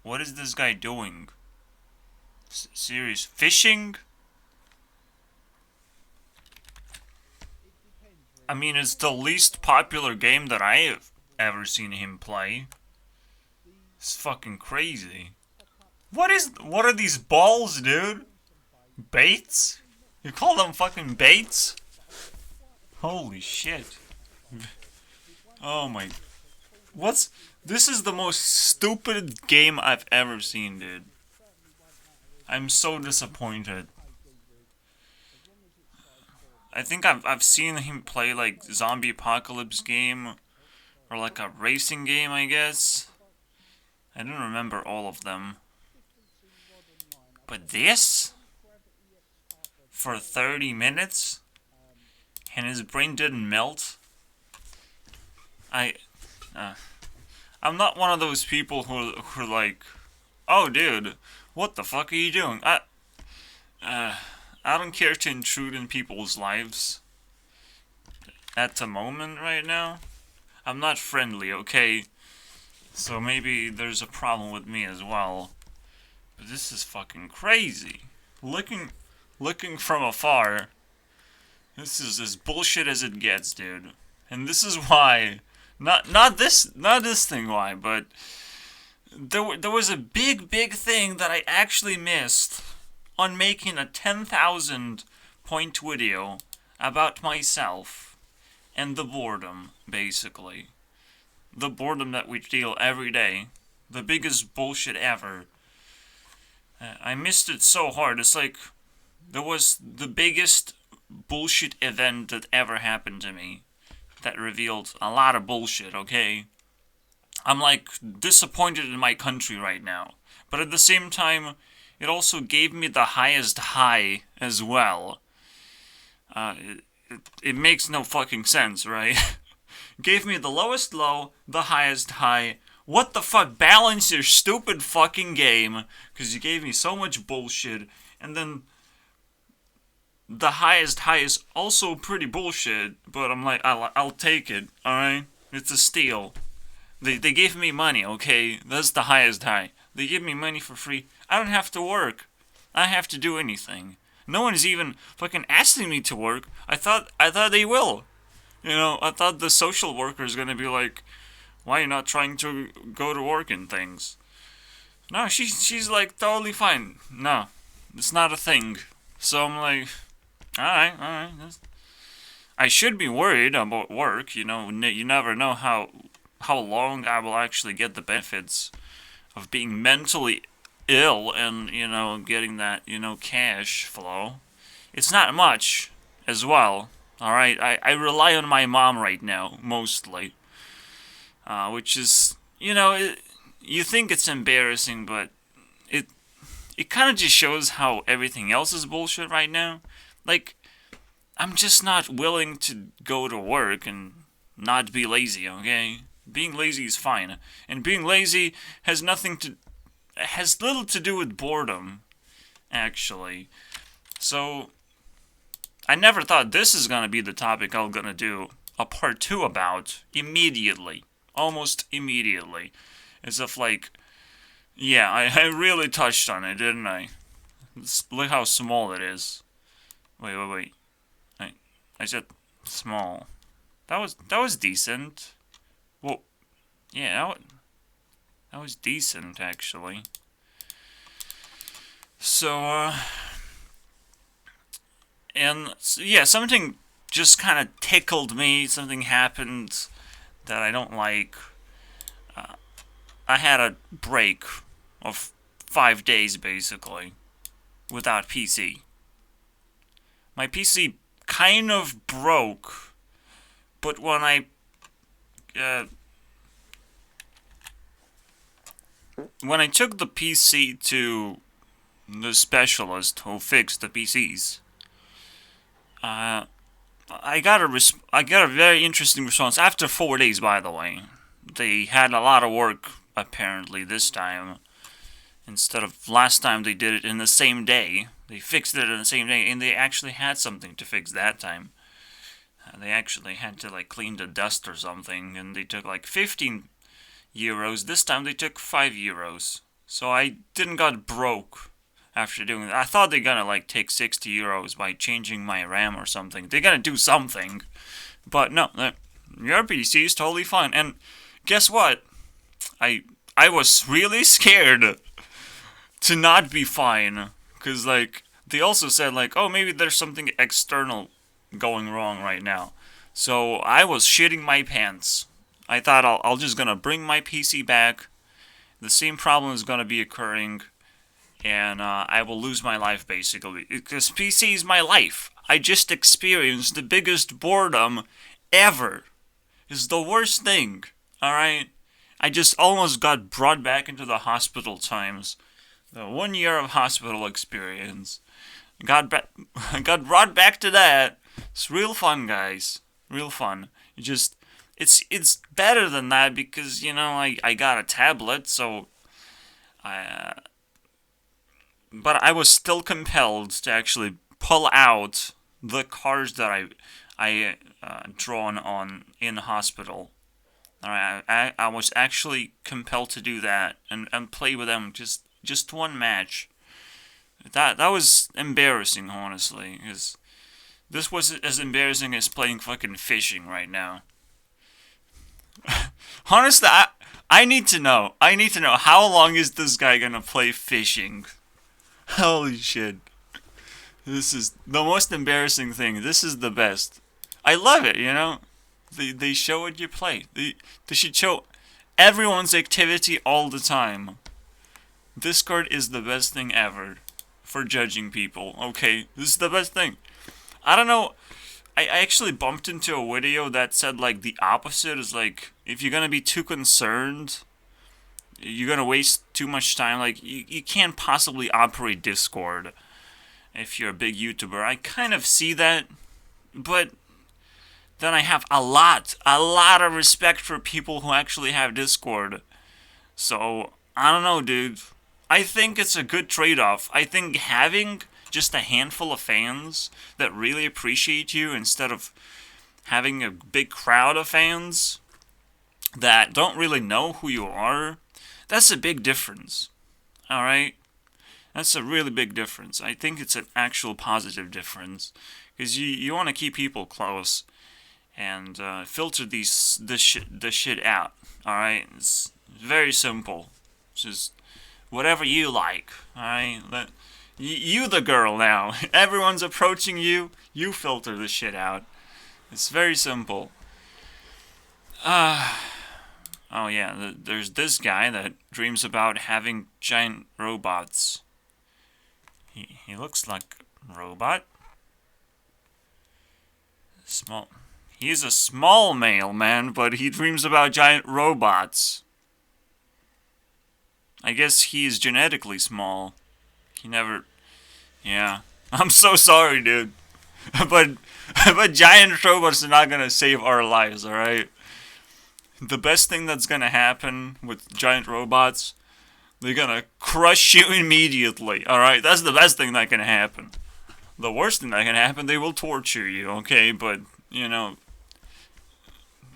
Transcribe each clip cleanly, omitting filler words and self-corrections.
What is this guy doing? Serious fishing? I mean, it's the least popular game that I have ever seen him play. It's fucking crazy. What are these balls, dude? Baits? You call them fucking baits? Holy shit. Oh my. What's. This is the most stupid game I've ever seen, dude. I'm so disappointed. I think I've seen him play like zombie apocalypse game or like a racing game, I guess. I don't remember all of them. But this for 30 minutes and his brain didn't melt. I uh, I'm not one of those people who are like, "Oh dude, what the fuck are you doing?" Uh, I don't care to intrude in people's lives at the moment right now. I'm not friendly, okay? So maybe there's a problem with me as well. But this is fucking crazy. Looking from afar, this is as bullshit as it gets, dude. And this is why, not this thing why, but there was a big thing that I actually missed on making a 10,000 point video about myself and the boredom, basically. The boredom that we feel every day. The biggest bullshit ever. I missed it so hard. It's like there was the biggest bullshit event that ever happened to me that revealed a lot of bullshit, okay? I'm like disappointed in my country right now. But at the same time, it also gave me the highest high as well. It makes no fucking sense, right? Gave me the lowest low, the highest high. What the fuck? Balance your stupid fucking game. Because you gave me so much bullshit. And then the highest high is also pretty bullshit. But I'm like, I'll take it, alright? It's a steal. They gave me money, okay? That's the highest high. They give me money for free. I don't have to work. I don't have to do anything. No one is even fucking asking me to work. I thought they will. You know, I thought the social worker is gonna be like, why are you not trying to go to work and things? No, she's like totally fine. No, it's not a thing. So I'm like, alright. I should be worried about work. You know, you never know how long I will actually get the benefits of being mentally ill and, you know, getting that, you know, cash flow. It's not much as well. Alright, I rely on my mom right now, mostly. Which is, you know, you think it's embarrassing, but it it kind of just shows how everything else is bullshit right now. Like, I'm just not willing to go to work and not be lazy, okay? Being lazy is fine. And being lazy has little to do with boredom, actually. So, I never thought this is gonna be the topic I'm gonna do a part 2 about immediately. Almost immediately. As if like, yeah, I really touched on it, didn't I? Look how small it is. Wait. I said small. That was decent. Well, yeah, that was decent actually. So, and yeah, something just kind of tickled me. Something happened that I don't like. I had a break of 5 days basically without PC. My PC kind of broke, but uh, when I took the PC to the specialist who fixed the PCs, uh, I got a very interesting response after 4 days. By the way, they had a lot of work apparently this time. Instead of last time they did it in the same day, they fixed it in the same day, and they actually had something to fix that time. They actually had to like clean the dust or something, and they took like 15 euros. This time they took 5 euros. So I didn't got broke after doing that. I thought they're gonna like take €60 by changing my RAM or something. They're gonna do something. But no, your PC is totally fine. And guess what? I I was really scared to not be fine. Cause like they also said like, oh, maybe there's something external going wrong right now. So I was shitting my pants. I thought I'll just gonna bring my PC back. The same problem is gonna be occurring, and I will lose my life basically. Because PC is my life. I just experienced the biggest boredom ever. It's the worst thing. All right. I just almost got brought back into the hospital times. The 1 year of hospital experience. Got got brought back to that. It's real fun, guys. Real fun. It's better than that because I got a tablet, so I but I was still compelled to actually pull out the cards that I drawn on in the hospital. All right, I was actually compelled to do that and play with them just one match. That was embarrassing, honestly, because this was as embarrassing as playing fucking fishing right now. Honestly, I need to know. I need to know how long is this guy gonna play fishing? Holy shit. This is the most embarrassing thing. This is the best. I love it. They show what you play. They should show everyone's activity all the time. Discord is the best thing ever for judging people. Okay, this is the best thing. I don't know. I actually bumped into a video that said like the opposite is like if you're gonna be too concerned, you're gonna waste too much time. Like you can't possibly operate Discord if you're a big YouTuber. I kind of see that, but then I have a lot of respect for people who actually have Discord. So I don't know, dude. I think it's a good trade-off. I think having just a handful of fans that really appreciate you instead of having a big crowd of fans that don't really know who you are, that's a big difference. Alright? That's a really big difference. I think it's an actual positive difference. Because you want to keep people close and filter this shit out. Alright? It's very simple. It's just whatever you like. Alright? You the girl now. Everyone's approaching you. You filter the shit out. It's very simple. Oh yeah, there's this guy that dreams about having giant robots. He looks like a robot. Small. He's a small male, man, but he dreams about giant robots. I guess he's genetically small. He never... Yeah. I'm so sorry, dude. but giant robots are not gonna save our lives, alright? The best thing that's gonna happen with giant robots, they're gonna crush you immediately, alright? That's the best thing that can happen. The worst thing that can happen, they will torture you, okay? But,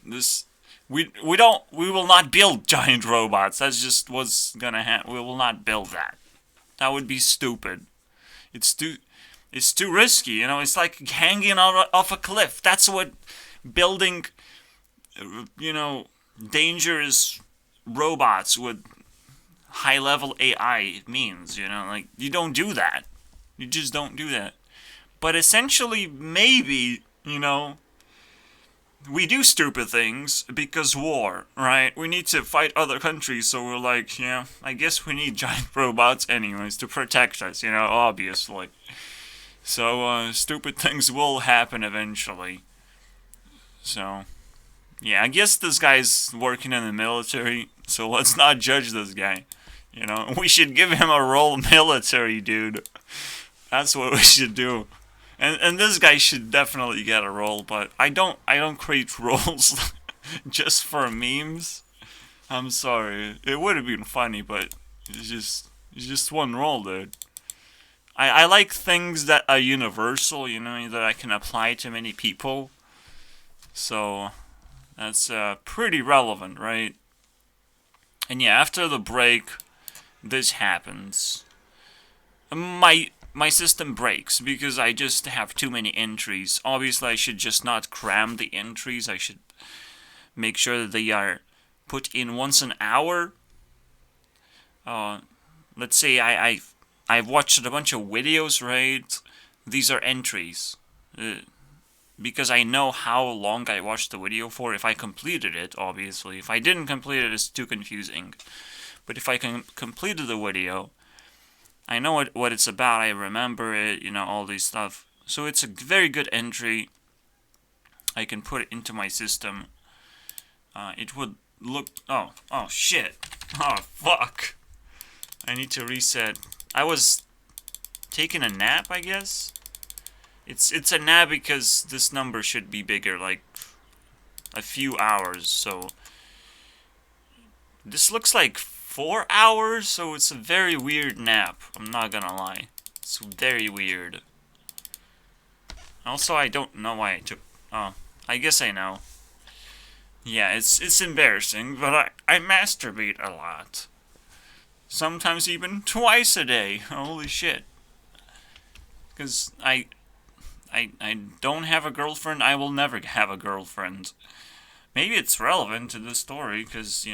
this... We will not build giant robots. That's just what's gonna happen. We will not build that. That would be stupid. It's too risky, it's like hanging out off a cliff. That's what building, dangerous robots with high-level AI means, like, you don't do that. You just don't do that. But essentially, maybe, we do stupid things because war, right? We need to fight other countries, so we're like, yeah, I guess we need giant robots anyways to protect us, obviously. So, stupid things will happen eventually. So, yeah, I guess this guy's working in the military, so let's not judge this guy. We should give him a role military, dude. That's what we should do. And this guy should definitely get a role, but I don't create roles just for memes. I'm sorry. It would have been funny, but it's just one role, dude. I like things that are universal, that I can apply to many people. So that's pretty relevant, right? And yeah, after the break, this happens. My system breaks because I just have too many entries. Obviously, I should just not cram the entries. I should make sure that they are put in once an hour. Let's say I've watched a bunch of videos, right? These are entries. Because I know how long I watched the video for if I completed it, obviously. If I didn't complete it, it's too confusing. But if I completed the video, I know what it's about, I remember it, all these stuff. So it's a very good entry. I can put it into my system. It would look... Oh, shit. Oh, fuck. I need to reset. I was taking a nap, I guess? It's a nap because this number should be bigger, like a few hours, so... This looks like 4 hours, so it's a very weird nap, I'm not gonna lie. It's very weird. Also, I don't know why I took... Oh, I guess I know. Yeah, it's embarrassing, but I masturbate a lot. Sometimes even twice a day, holy shit. Because I don't have a girlfriend, I will never have a girlfriend. Maybe it's relevant to this story, because,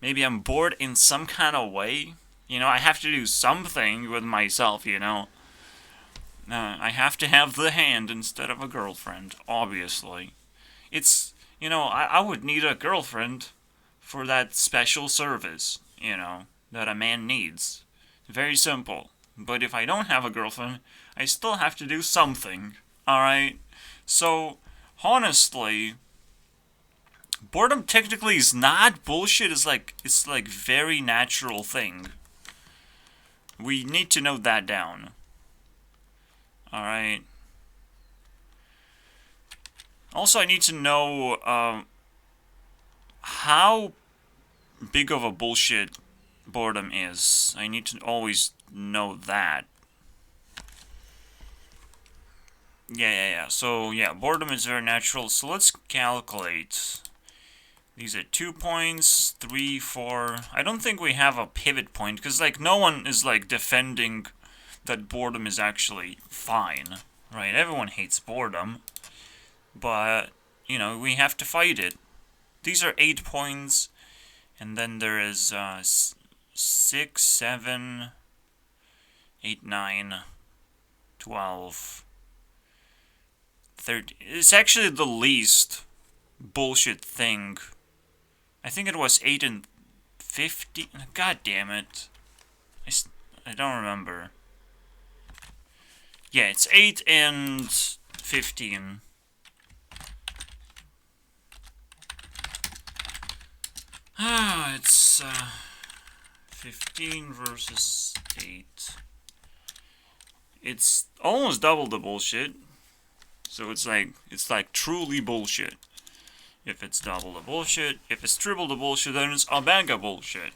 maybe I'm bored in some kind of way. I have to do something with myself, I have to have the hand instead of a girlfriend, obviously. It's, I would need a girlfriend for that special service, that a man needs. Very simple. But if I don't have a girlfriend, I still have to do something, alright? So, honestly, boredom technically is not bullshit. It's like very natural thing. We need to note that down. Alright. Also, I need to know how big of a bullshit boredom is. I need to always know that. Yeah. So, yeah, boredom is very natural. So let's calculate. These are 2 points, 3, 4. I don't think we have a pivot point, because, no one is, defending that boredom is actually fine, right? Everyone hates boredom, but, we have to fight it. These are 8 points, and then there is 6, 7, 8, 9, 12, 13. It's actually the least bullshit thing. I think it was 8 and 50. God damn it. I don't remember. Yeah, it's 8 and 15. It's 15 versus 8. It's almost double the bullshit. So it's like truly bullshit. If it's double the bullshit, if it's triple the bullshit, then it's a bag of bullshit.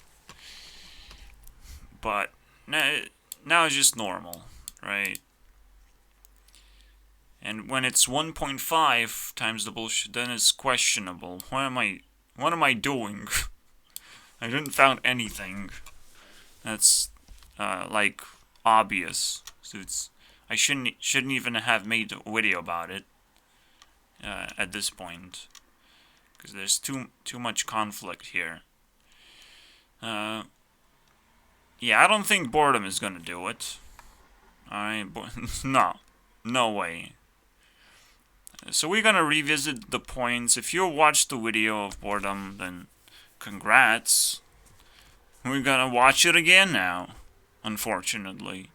But now it's just normal, right? And when it's 1.5 times the bullshit, then it's questionable. What am I doing? I didn't found anything that's obvious. So I shouldn't even have made a video about it at this point, because there's too much conflict here. Yeah, I don't think boredom is gonna do it. Alright, no way. So we're gonna revisit the points. If you watched the video of boredom, then congrats. We're gonna watch it again now, unfortunately,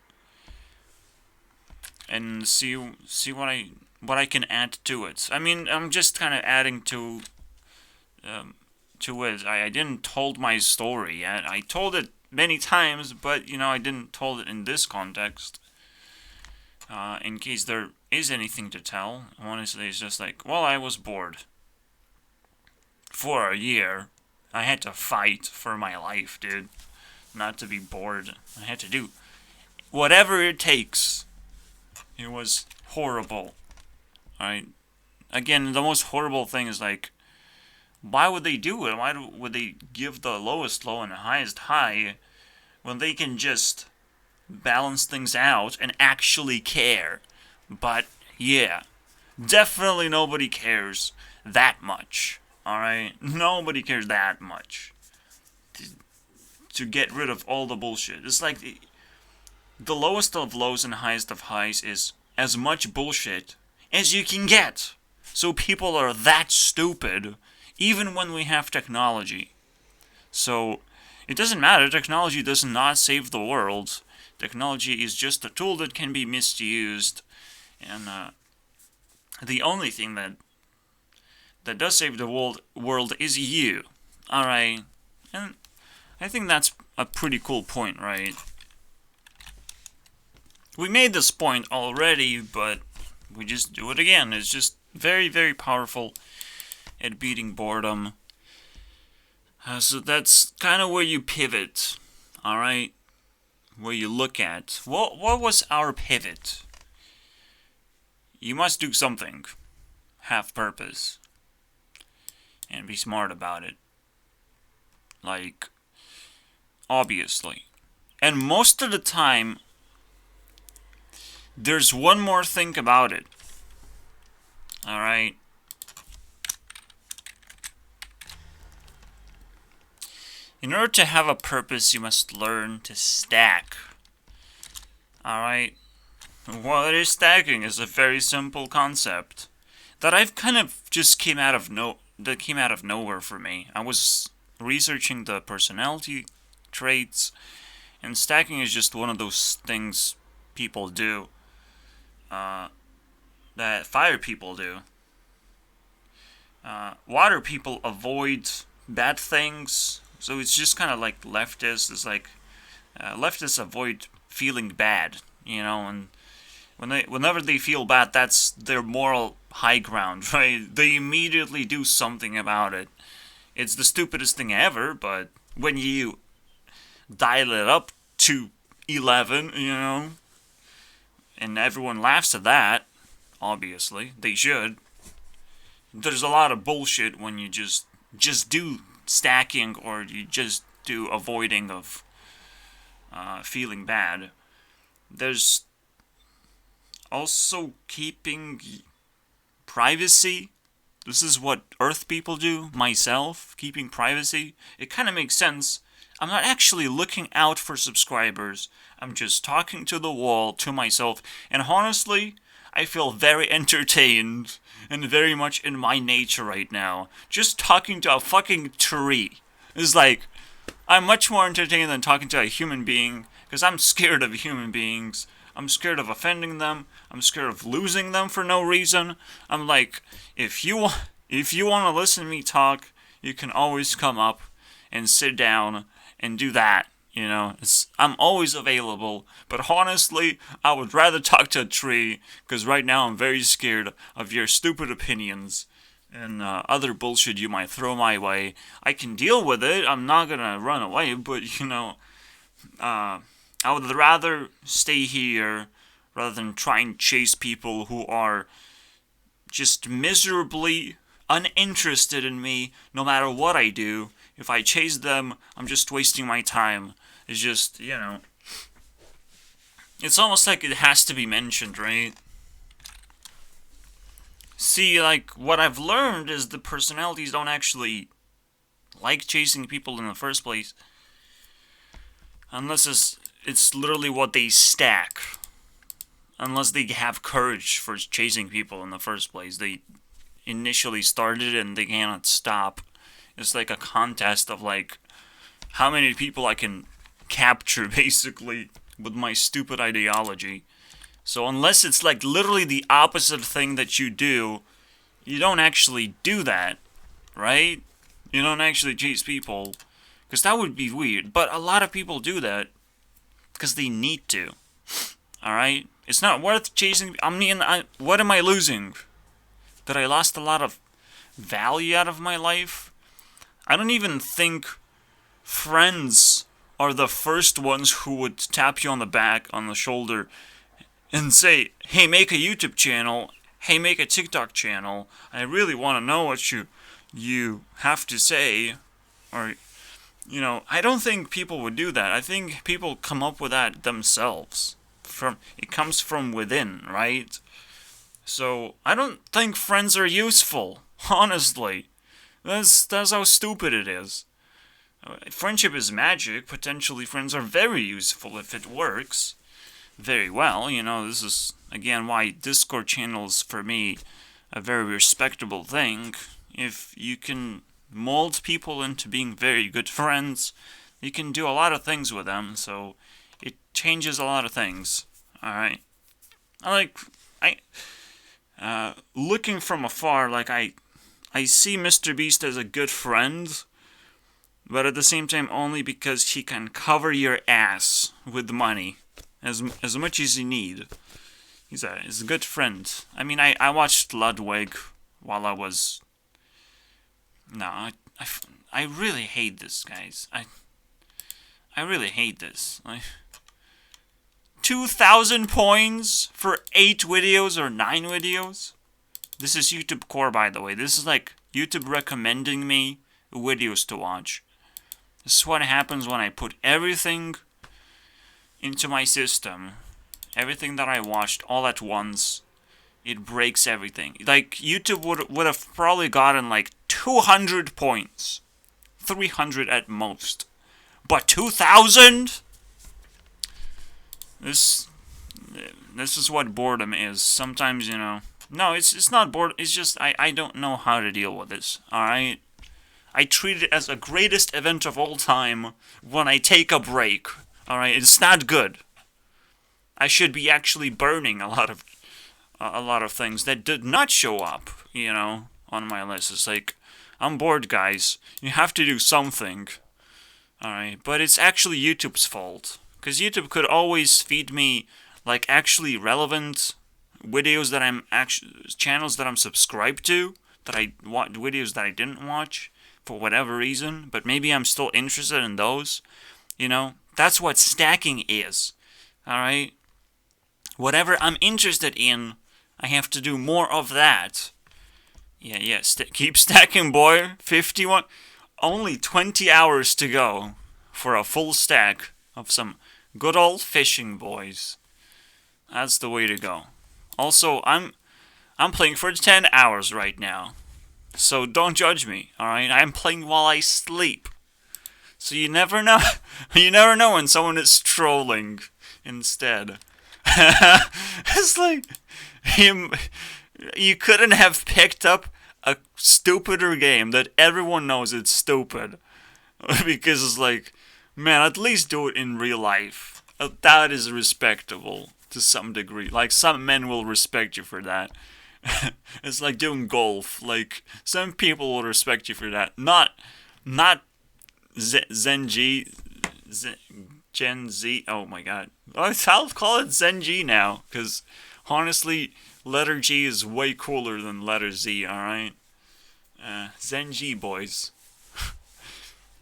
and see what I can add to it. I mean, I'm just kind of adding to it. I didn't told my story yet. I told it many times, but I didn't told it in this context. In case there is anything to tell. Honestly, it's just well, I was bored for a year. I had to fight for my life, dude. Not to be bored. I had to do whatever it takes. It was horrible. Alright. Again, the most horrible thing is why would they do it? Why would they give the lowest low and the highest high when they can just balance things out and actually care. But yeah, definitely nobody cares that much. Alright? Nobody cares that much to get rid of all the bullshit. It's like the lowest of lows and highest of highs is as much bullshit as you can get. So people are that stupid, even when we have technology. So it doesn't matter. Technology does not save the world. Technology is just a tool that can be misused. And the only thing that does save the world is you. Alright? And I think that's a pretty cool point, right? We made this point already, but we just do it again. It's just very, very powerful at beating boredom. So that's kind of where you pivot, alright? Where you look at, what was our pivot? You must do something. Have purpose. And be smart about it. Like, obviously. And most of the time, there's one more thing about it. Alright? In order to have a purpose, you must learn to stack. Alright? What is stacking is a very simple concept that I've kind of just came out of nowhere for me. I was researching the personality traits, and stacking is just one of those things people do. That fire people do. Water people avoid bad things, so it's just kind of like leftists. It's like leftists avoid feeling bad, and whenever they feel bad, that's their moral high ground, right? They immediately do something about it. It's the stupidest thing ever, but when you dial it up to 11, and everyone laughs at that, obviously, they should. There's a lot of bullshit when you just do stacking, or you just do avoiding of feeling bad. There's also keeping privacy. This is what Earth people do, myself, keeping privacy. It kind of makes sense. I'm not actually looking out for subscribers. I'm just talking to the wall, to myself, and honestly, I feel very entertained and very much in my nature right now. Just talking to a fucking tree is like, I'm much more entertained than talking to a human being, because I'm scared of human beings. I'm scared of offending them. I'm scared of losing them for no reason. I'm like, if you want to listen to me talk, you can always come up and sit down and do that. I'm always available. But honestly, I would rather talk to a tree, because right now I'm very scared of your stupid opinions and other bullshit you might throw my way. I can deal with it. I'm not gonna run away, but I would rather stay here rather than try and chase people who are just miserably uninterested in me no matter what I do. If I chase them, I'm just wasting my time. It's just, it's almost like it has to be mentioned, right? See, like, what I've learned is the personalities don't actually like chasing people in the first place. Unless it's literally what they stack. Unless they have courage for chasing people in the first place. They initially started and they cannot stop. It's like a contest of, like, how many people I can capture, basically, with my stupid ideology. So unless it's, like, literally the opposite thing that you do, you don't actually do that, right? You don't actually chase people, because that would be weird. But a lot of people do that because they need to. Alright? It's not worth chasing. What am I losing? That I lost a lot of value out of my life? I don't even think friends are the first ones who would tap you on the back, on the shoulder, and say, hey, make a YouTube channel. Hey, make a TikTok channel. I really want to know what you have to say. Or You know, I don't think people would do that. I think people come up with that themselves. It comes from within, right? So I don't think friends are useful. Honestly, that's how stupid it is. Friendship is magic. Potentially, friends are very useful if it works very well. You know, this is again why Discord channels for me a very respectable thing. If you can mold people into being very good friends, you can do a lot of things with them. So it changes a lot of things. All right. I looking from afar, like I see Mr. Beast as a good friend, but at the same time only because he can cover your ass with money as much as you need. He's a good friend. I mean, I watched Ludwig while I was. No, I really hate this, guys. I really hate this. 2,000 points for 8 videos or 9 videos? This is YouTube Core, by the way. This is like YouTube recommending me videos to watch. This is what happens when I put everything into my system. Everything that I watched all at once. It breaks everything. Like, YouTube would have probably gotten like 200 points. 300 at most. But 2,000? This is what boredom is. Sometimes, you know. No, it's not boredom. It's just I don't know how to deal with this. Alright? I treat it as a greatest event of all time when I take a break. Alright? It's not good. I should be actually burning a lot of things that did not show up, you know, on my list. It's like, I'm bored, guys. You have to do something. Alright, but it's actually YouTube's fault. Because YouTube could always feed me, like, actually relevant videos that channels that I'm subscribed to, that I watch, videos that I didn't watch, for whatever reason, but maybe I'm still interested in those. You know, that's what stacking is. Alright? Whatever I'm interested in, I have to do more of that. Yeah, keep stacking, boy. 51. Only 20 hours to go for a full stack of some good old fishing, boys. That's the way to go. Also, I'm playing for 10 hours right now. So don't judge me, alright? I'm playing while I sleep. So you never know. You never know when someone is trolling instead. It's like you couldn't have picked up a stupider game that everyone knows it's stupid. Because it's like, man, at least do it in real life. That is respectable to some degree. Like, some men will respect you for that. It's like doing golf. Like, some people will respect you for that. Not Gen Z. Oh my god. I'll call it Zen G now, because honestly, letter G is way cooler than letter Z, alright? Zen G, boys.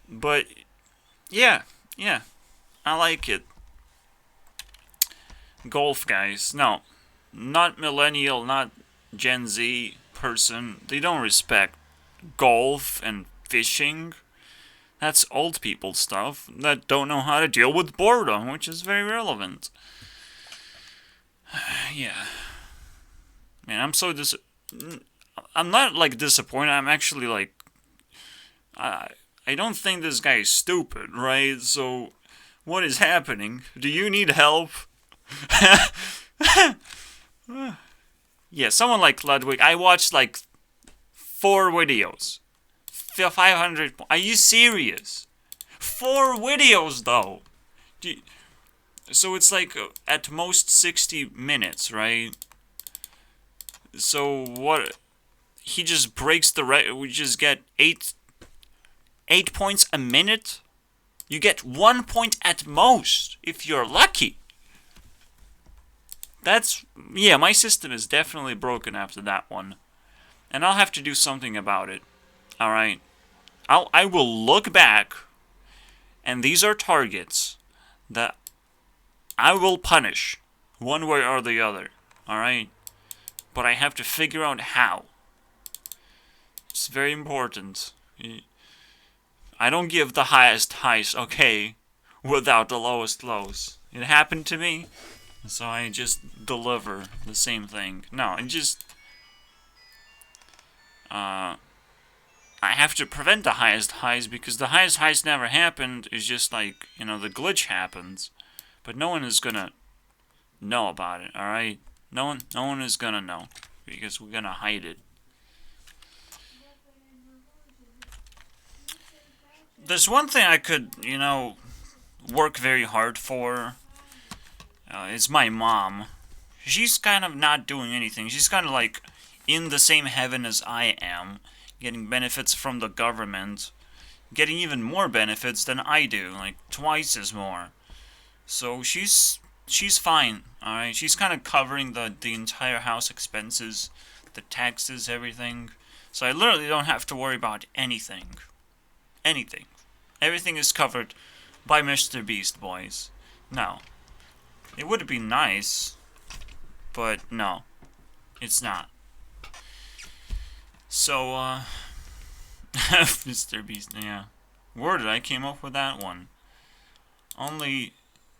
But, yeah, I like it. Golf, guys. No, not millennial, not Gen Z person. They don't respect golf and fishing. That's old people stuff that don't know how to deal with boredom, which is very relevant. Yeah. Man, I'm not, like, disappointed. I'm actually, like, I don't think this guy is stupid, right? So, what is happening? Do you need help? Yeah, someone like Ludwig. I watched, like, 4 videos. 500. Are you serious? 4 videos, though. So it's like at most 60 minutes, right? So what? He just breaks the record. We just get 8 points a minute. You get 1 point at most if you're lucky. Yeah, my system is definitely broken after that one, and I'll have to do something about it. Alright. I will look back, and these are targets that I will punish one way or the other. Alright? But I have to figure out how. It's very important. I don't give the highest highs, okay, without the lowest lows. It happened to me, so I just deliver the same thing. No, I just, I have to prevent the highest highs because the highest highs never happened. It's just like, the glitch happens. But no one is gonna know about it, alright? No one is gonna know because we're gonna hide it. There's one thing I could, work very hard for. It's my mom. She's kind of not doing anything. She's kind of like in the same heaven as I am, getting benefits from the government, getting even more benefits than I do, like twice as more. So she's fine, alright? She's kind of covering the entire house expenses, the taxes, everything. So I literally don't have to worry about anything. Anything. Everything is covered by Mr. Beast, boys. No. It would be nice, but no. It's not. So, Mr. Beast, yeah. Where did I came up with that one? Only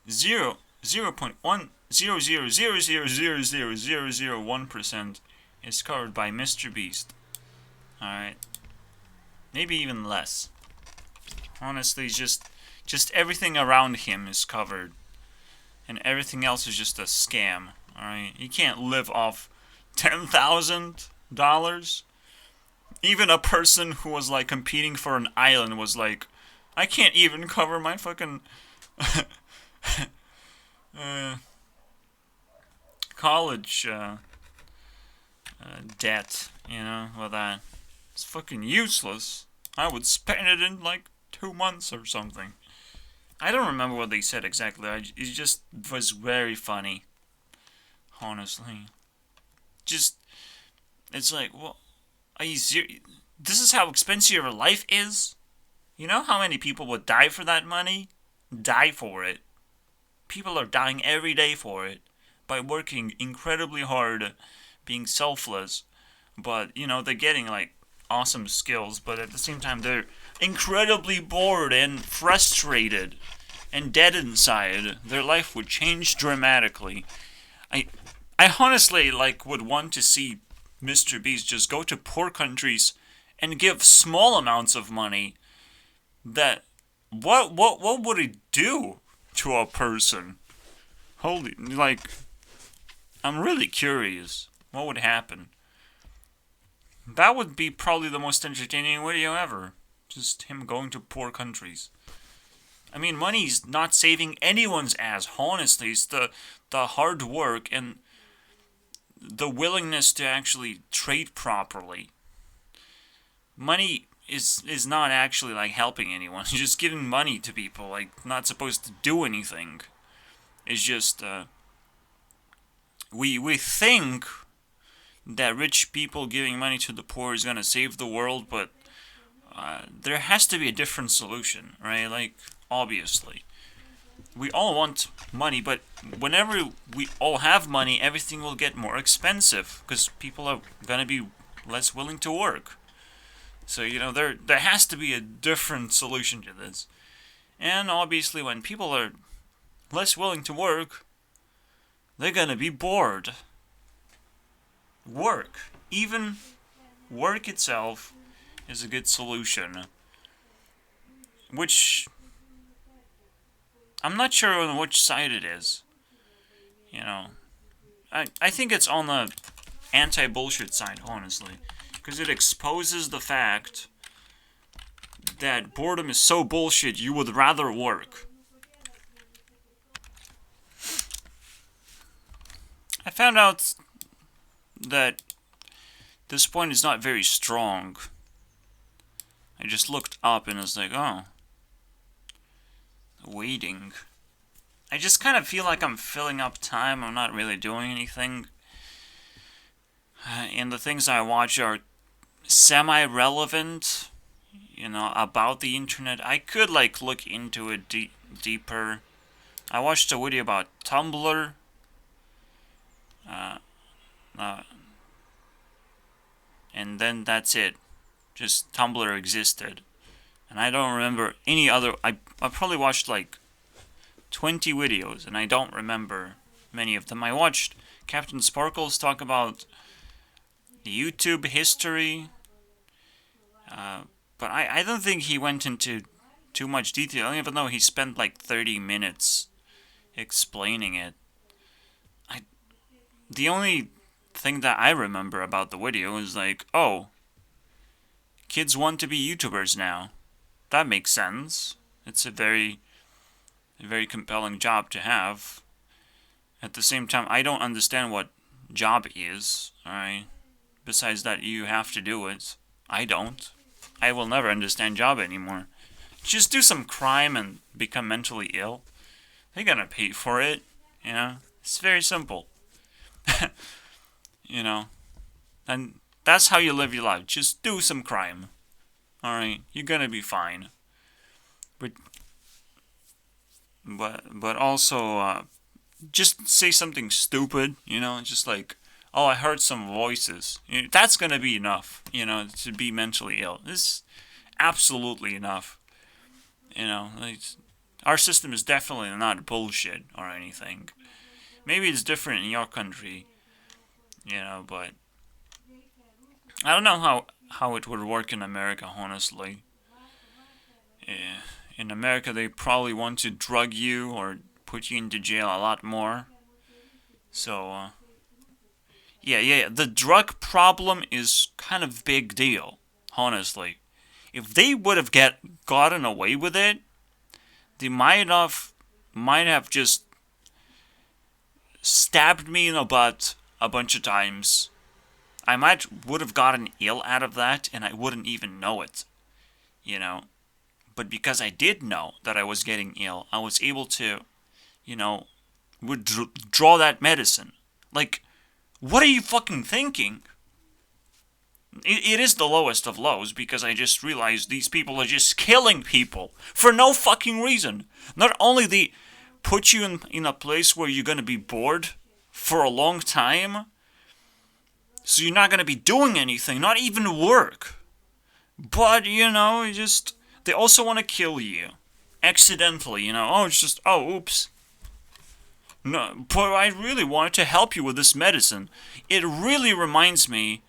0.10000000001% is covered by Mr. Beast. Alright. Maybe even less. Honestly, just everything around him is covered. And everything else is just a scam. Alright? You can't live off $10,000. Even a person who was like competing for an island was like, I can't even cover my fucking college debt, with that. It's fucking useless. I would spend it in like 2 months or something. I don't remember what they said exactly. It just was very funny. Honestly. It's like, well, are you serious? This is how expensive your life is? You know how many people would die for that money? Die for it. People are dying every day for it. By working incredibly hard, being selfless. But, they're getting, like, awesome skills. But at the same time, they're incredibly bored and frustrated. And dead inside. Their life would change dramatically. I honestly, would want to see Mr. Beast just go to poor countries and give small amounts of money. That what would it do to a person? Holy, I'm really curious. What would happen? That would be probably the most entertaining video ever. Just him going to poor countries. I mean, money's not saving anyone's ass, honestly. It's the hard work and the willingness to actually trade properly. Money is not actually, helping anyone. It's just giving money to people, not supposed to do anything. It's just, we think that rich people giving money to the poor is gonna save the world, but there has to be a different solution, right? Obviously. We all want money, but whenever we all have money, everything will get more expensive, because people are gonna be less willing to work. So, there has to be a different solution to this. And obviously, when people are less willing to work, they're gonna be bored. Work. Even work itself is a good solution. Which, I'm not sure on which side it is. I think it's on the anti-bullshit side, honestly. Because it exposes the fact that boredom is so bullshit you would rather work. I found out that this point is not very strong. I just looked up and was like, oh. Waiting. I just kind of feel like I'm filling up time. I'm not really doing anything. And the things I watch are semi-relevant, about the internet. I could, look into it deeper. I watched a video about Tumblr. And then that's it. Just Tumblr existed. And I don't remember any other. I probably watched like 20 videos, and I don't remember many of them. I watched Captain Sparkles talk about YouTube history, but I don't think he went into too much detail, even though he spent like 30 minutes explaining it. The only thing that I remember about the video is like, oh, kids want to be YouTubers now. That makes sense. It's a very compelling job to have. At the same time, I don't understand what job is, alright? Besides that, you have to do it. I don't. I will never understand job anymore. Just do some crime and become mentally ill. They're gonna pay for it, you know? It's very simple. You know? And that's how you live your life. Just do some crime. Alright? You're gonna be fine. But also, just say something stupid, you know? Just like, oh, I heard some voices. That's gonna be enough, you know, to be mentally ill. This is absolutely enough. You know, like, our system is definitely not bullshit or anything. Maybe it's different in your country, you know, but I don't know how it would work in America, honestly. Yeah. In America, they probably want to drug you or put you into jail a lot more. So, yeah. The drug problem is kind of big deal, honestly. If they would have gotten away with it, they might have just stabbed me in the butt a bunch of times. I would have gotten ill out of that, and I wouldn't even know it, you know. But because I did know that I was getting ill, I was able to, you know, withdraw that medicine. Like, what are you fucking thinking? It is the lowest of lows, because I just realized these people are just killing people for no fucking reason. Not only they put you in a place where you're gonna be bored for a long time, so you're not gonna be doing anything, not even work. But, you know, they also want to kill you. Accidentally, you know. Oh, it's just, oh, oops. No, but I really wanted to help you with this medicine. It really reminds me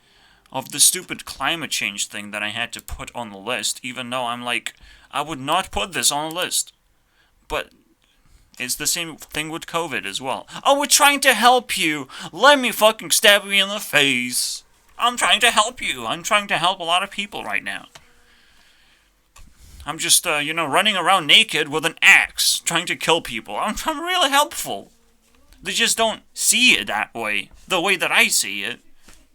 of the stupid climate change thing that I had to put on the list, even though I'm like, I would not put this on the list. But it's the same thing with COVID as well. Oh, we're trying to help you. Let me fucking stab you in the face. I'm trying to help you. I'm trying to help a lot of people right now. I'm just, running around naked with an axe, trying to kill people. I'm really helpful. They just don't see it that way, the way that I see it.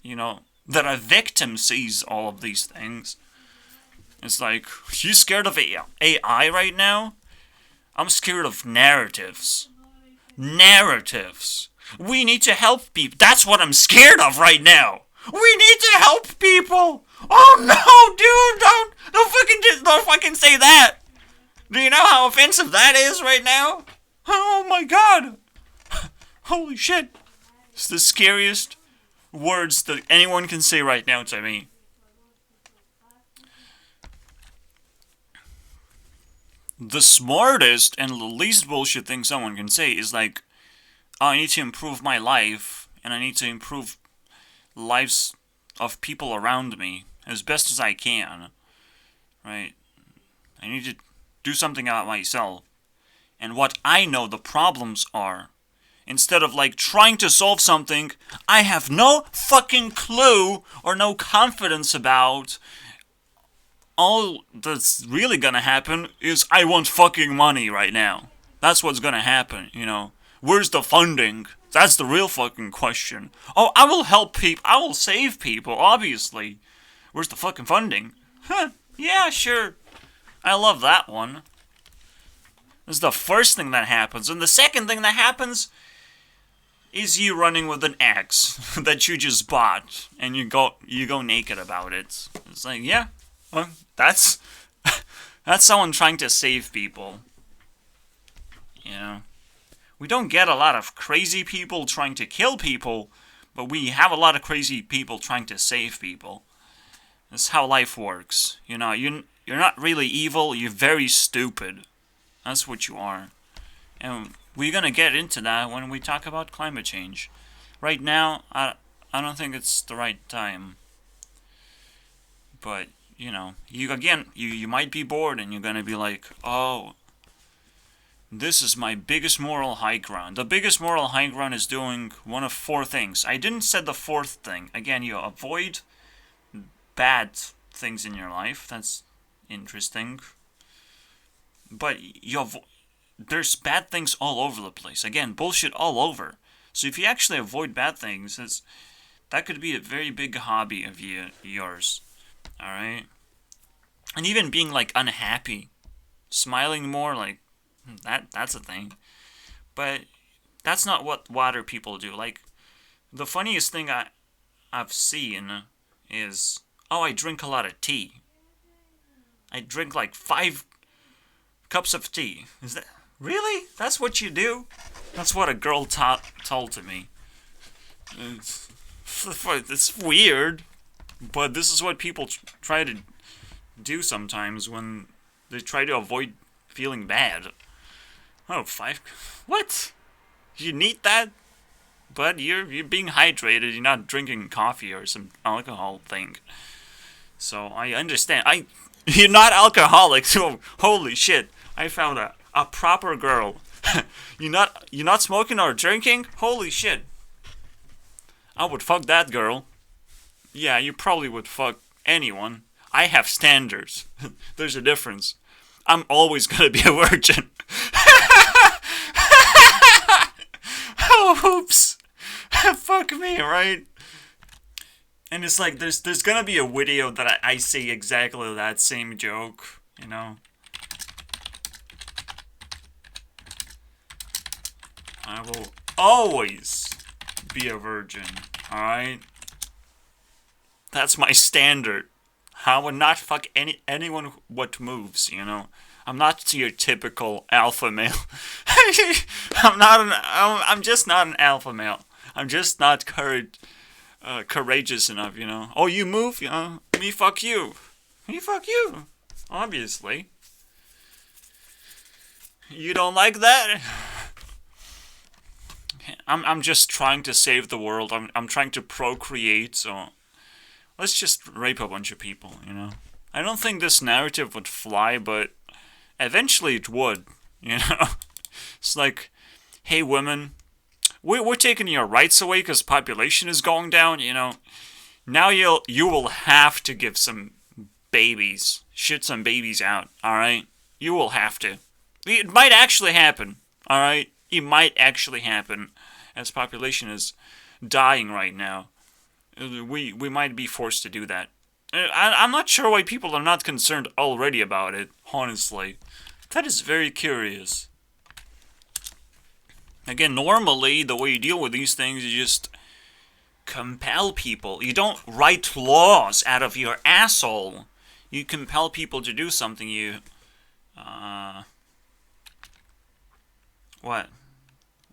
You know, that a victim sees all of these things. It's like, you scared of AI right now? I'm scared of narratives. Narratives. We need to help people. That's what I'm scared of right now. We need to help people. Oh no, dude, don't fucking say that. Do you know how offensive that is right now? Oh my god. Holy shit. It's the scariest words that anyone can say right now to me. The smartest and the least bullshit thing someone can say is like, oh, I need to improve my life, and I need to improve lives of people around me as best as I can, right? I need to do something about myself and what I know the problems are, instead of like trying to solve something I have no fucking clue or no confidence about. All that's really gonna happen is I want fucking money right now. That's what's gonna happen, you know. Where's the funding? That's the real fucking question. Oh, I will help people. I will save people, obviously. Where's the fucking funding? Huh, yeah, sure. I love that one. This is the first thing that happens. And the second thing that happens is you running with an axe that you just bought. And you go naked about it. It's like, yeah. Well, that's someone trying to save people. You know? We don't get a lot of crazy people trying to kill people, but we have a lot of crazy people trying to save people. That's how life works. You know, you're not really evil, you're very stupid. That's what you are. And we're gonna get into that when we talk about climate change. Right now, I don't think it's the right time. But, you know, you might be bored and you're gonna be like, oh, this is my biggest moral high ground. The biggest moral high ground is doing one of four things. I didn't say the fourth thing. Again, you avoid bad things in your life. That's interesting. But there's bad things all over the place. Again, bullshit all over. So if you actually avoid bad things, that could be a very big hobby of yours. Alright? And even being, like, unhappy. Smiling more, like, that's a thing. But that's not what water people do. Like, the funniest thing I've seen is, oh, I drink a lot of tea. I drink like 5 cups of tea. Is that really? That's what you do? That's what a girl told to me. It's weird, but this is what people try to do sometimes when they try to avoid feeling bad. Oh, 5? What? You need that? But you're being hydrated. You're not drinking coffee or some alcohol thing. So I understand. You're not alcoholic. So holy shit! I found a proper girl. You're not smoking or drinking. Holy shit! I would fuck that girl. Yeah, you probably would fuck anyone. I have standards. There's a difference. I'm always gonna be a virgin. Oh, oops. Fuck me, right? And it's like, there's gonna be a video that I say exactly that same joke, you know? I will always be a virgin, alright? That's my standard. I would not fuck anyone what moves, you know? I'm not your typical alpha male. I'm just not an alpha male. I'm just not courageous enough, you know? Oh, you move? You know? Me fuck you. Me fuck you. Obviously. You don't like that? I'm just trying to save the world. I'm trying to procreate, so let's just rape a bunch of people, you know? I don't think this narrative would fly, but eventually it would, you know? It's like, hey women, we're taking your rights away because population is going down, you know? Now you will have to give some babies, shit some babies out, alright? You will have to. It might actually happen, alright? It might actually happen, as population is dying right now. We might be forced to do that. I'm not sure why people are not concerned already about it, honestly. That is very curious. Again, normally, the way you deal with these things, you just compel people. You don't write laws out of your asshole. You compel people to do something. What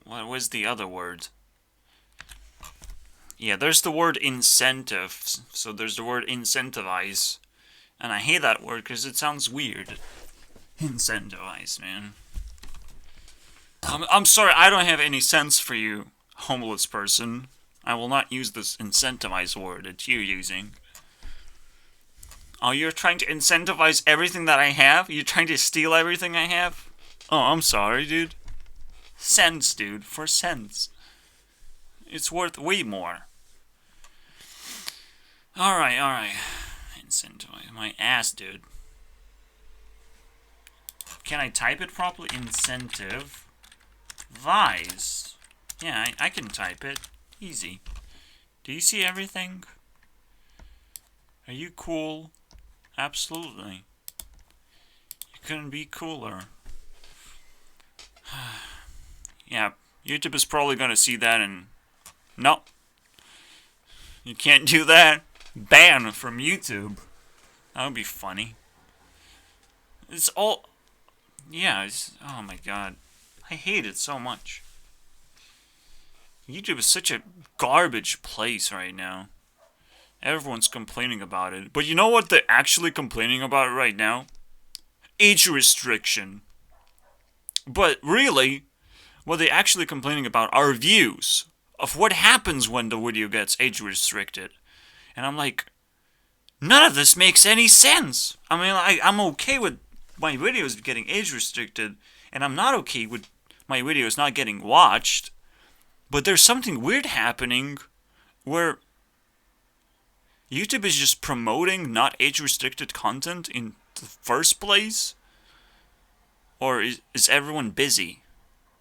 was the other word? Yeah, there's the word incentive. So there's the word incentivize. And I hate that word because it sounds weird. Incentivize, man. I'm sorry, I don't have any sense for you, homeless person. I will not use this incentivize word that you're using. Oh, you're trying to incentivize everything that I have? You're trying to steal everything I have? Oh, I'm sorry, dude. Cents, dude. For cents. It's worth way more. Alright. Incentivize. My ass, dude. Can I type it properly? Incentive. Vise. Yeah, I can type it. Easy. Do you see everything? Are you cool? Absolutely. You couldn't be cooler. Yeah, YouTube is probably gonna see that and... No. You can't do that. Ban from YouTube. That would be funny. It's all... Yeah, oh my god. I hate it so much. YouTube is such a garbage place right now. Everyone's complaining about it. But you know what they're actually complaining about right now? Age restriction. But really, what they're actually complaining about are views of what happens when the video gets age restricted. And I'm like, none of this makes any sense. I mean, I'm okay with my videos getting age restricted, and I'm not okay with my videos not getting watched. But there's something weird happening where YouTube is just promoting not age-restricted content in the first place? Or is everyone busy?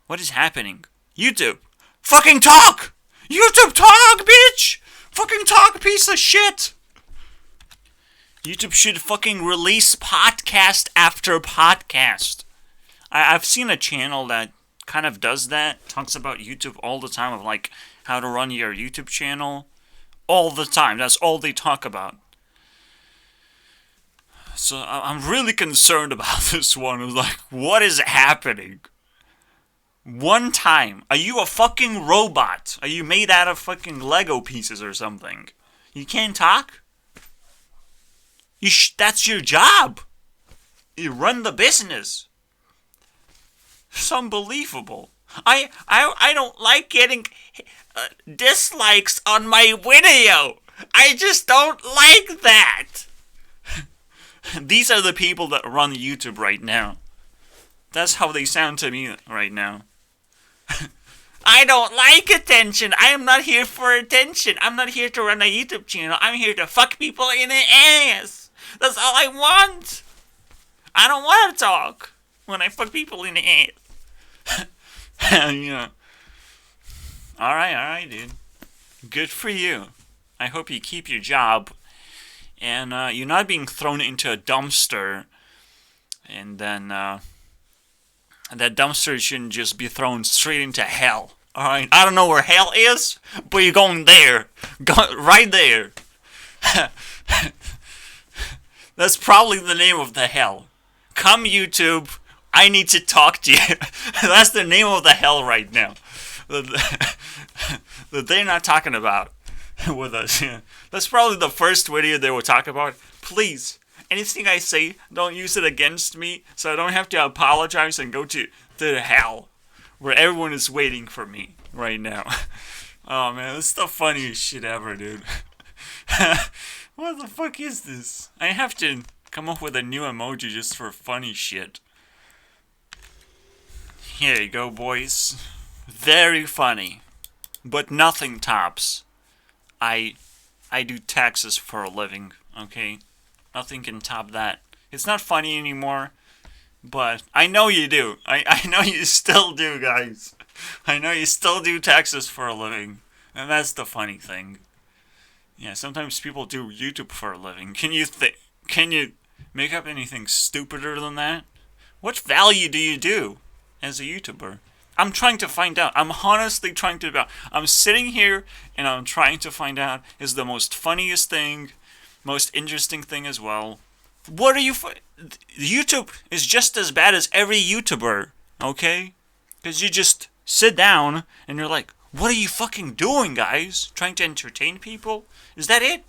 What is happening? YouTube! Fucking talk! YouTube talk, bitch! Fucking talk, piece of shit! YouTube should fucking release podcast after podcast. I've seen a channel that kind of does that, talks about YouTube all the time, of like how to run your YouTube channel all the time. That's all they talk about. So I'm really concerned about this one. It's like, what is happening? One time, are you a fucking robot? Are you made out of fucking Lego pieces or something? You can't talk? That's your job. You run the business. It's unbelievable. I don't like getting dislikes on my video. I just don't like that. These are the people that run YouTube right now. That's how they sound to me right now. I don't like attention. I am not here for attention. I'm not here to run a YouTube channel. I'm here to fuck people in the ass. That's all I want. I don't want to talk when I fuck people in the ass. Yeah. Alright, dude. Good for you. I hope you keep your job. And you're not being thrown into a dumpster. And then that dumpster shouldn't just be thrown straight into hell. Alright? I don't know where hell is, but you're going there. Go right there. That's probably the name of the hell. Come, YouTube. I need to talk to you. That's the name of the hell right now. That they're not talking about with us. Yeah. That's probably the first video they will talk about. Please, anything I say, don't use it against me, so I don't have to apologize and go to the hell where everyone is waiting for me right now. Oh man, this is the funniest shit ever, dude. What the fuck is this? I have to come up with a new emoji just for funny shit. Here you go, boys. Very funny. But nothing tops. I do taxes for a living, okay? Nothing can top that. It's not funny anymore, but I know you do. I know you still do, guys. I know you still do taxes for a living. And that's the funny thing. Yeah, sometimes people do YouTube for a living. Can you make up anything stupider than that? What value do you do as a YouTuber? I'm trying to find out. I'm honestly trying to find out. I'm sitting here and I'm trying to find out is the most funniest thing, most interesting thing as well. What are you... YouTube is just as bad as every YouTuber, okay? Because you just sit down and you're like, what are you fucking doing, guys? Trying to entertain people? Is that it?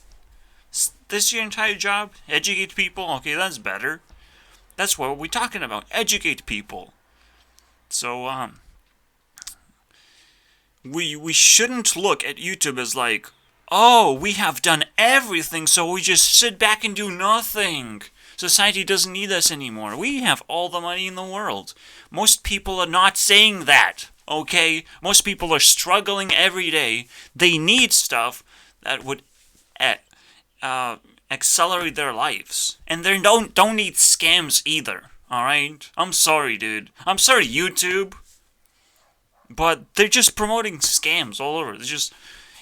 Is this your entire job? Educate people? Okay, that's better. That's what we're talking about. Educate people. So, we shouldn't look at YouTube as like, oh, we have done everything, so we just sit back and do nothing. Society doesn't need us anymore. We have all the money in the world. Most people are not saying that, okay? Most people are struggling every day. They need stuff that would accelerate their lives. And they don't need scams either, alright? I'm sorry, dude. I'm sorry, YouTube. But they're just promoting scams all over. They're just,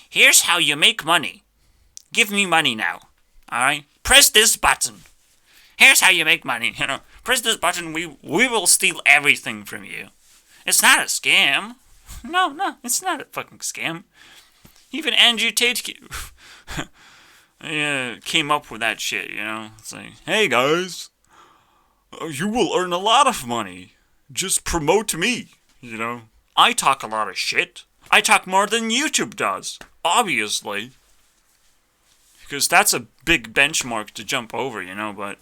here's how you make money. Give me money now. Alright? Press this button. Here's how you make money. You know, press this button, we will steal everything from you. It's not a scam. No, it's not a fucking scam. Even Andrew Tate came up with that shit, you know? It's like, hey guys, you will earn a lot of money. Just promote me, you know? I talk a lot of shit. I talk more than YouTube does, obviously. Because that's a big benchmark to jump over, but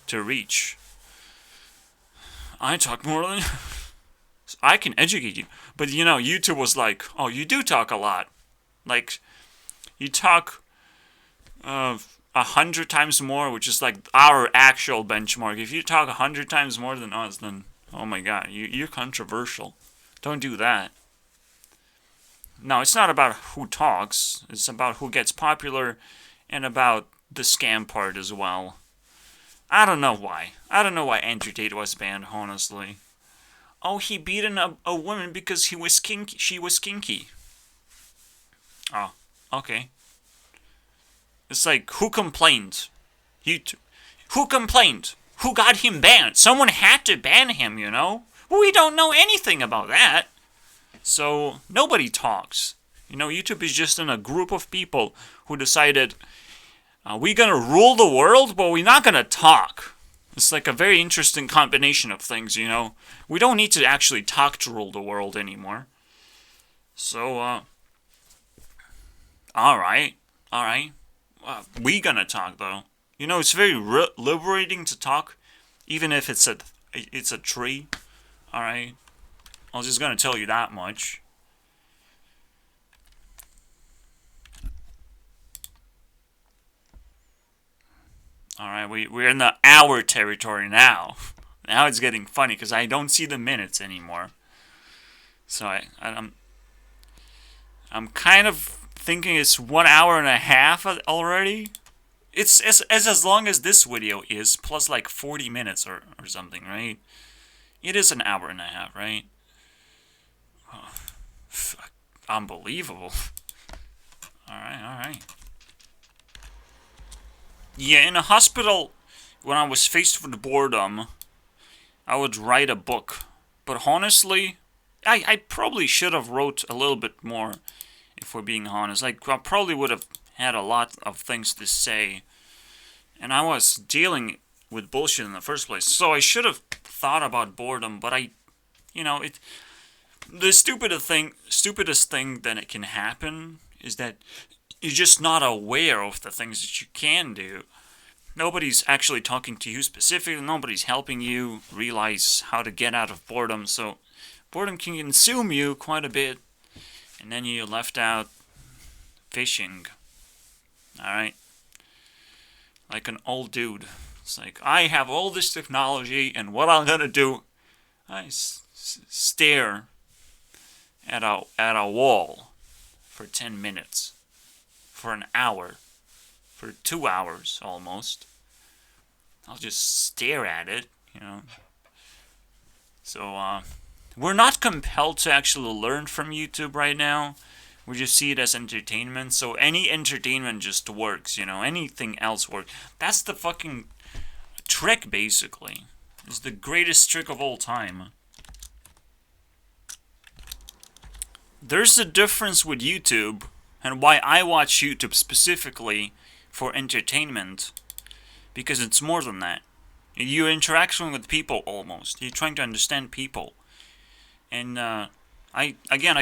to reach. I talk more than I can educate you. But YouTube was like, oh, you do talk a lot. Like, you talk 100 times more, which is like our actual benchmark. If you talk 100 times more than us, then oh my god, you're controversial. Don't do that. No, it's not about who talks. It's about who gets popular and about the scam part as well. I don't know why. I don't know why Andrew Tate was banned, honestly. Oh, he beaten a woman because she was kinky. Oh, okay. It's like, who complained? Who complained? Who got him banned? Someone had to ban him, We don't know anything about that. So, nobody talks. YouTube is just in a group of people who decided, we're gonna rule the world, but we're not gonna talk. It's like a very interesting combination of things, We don't need to actually talk to rule the world anymore. So, alright. We gonna talk, though. It's very liberating to talk, even if it's a tree. Alright. I was just gonna tell you that much. Alright, we're in the hour territory now. Now it's getting funny because I don't see the minutes anymore. So I'm kind of thinking it's 1 hour and a half already. It's as long as this video is, plus like 40 minutes or something, right? It is an hour and a half, right? Oh, unbelievable. Alright. Yeah, in a hospital, when I was faced with boredom, I would write a book. But honestly, I probably should have wrote a little bit more, if we're being honest. Like, I probably would have had a lot of things to say. And I was dealing with bullshit in the first place. So I should have thought about boredom, but the stupidest thing that it can happen is that you're just not aware of the things that you can do. Nobody's actually talking to you specifically. Nobody's helping you realize how to get out of boredom. So boredom can consume you quite a bit. And then you're left out fishing. Alright? Like an old dude. It's like, I have all this technology, and what I'm gonna do, I stare at a wall for 10 minutes. For an hour. For 2 hours, almost. I'll just stare at it, So, we're not compelled to actually learn from YouTube right now. We just see it as entertainment. So any entertainment just works, Anything else works. That's the fucking trick, basically. It's the greatest trick of all time. There's a difference with YouTube, and why I watch YouTube specifically for entertainment. Because it's more than that. You're interacting with people almost. You're trying to understand people. And I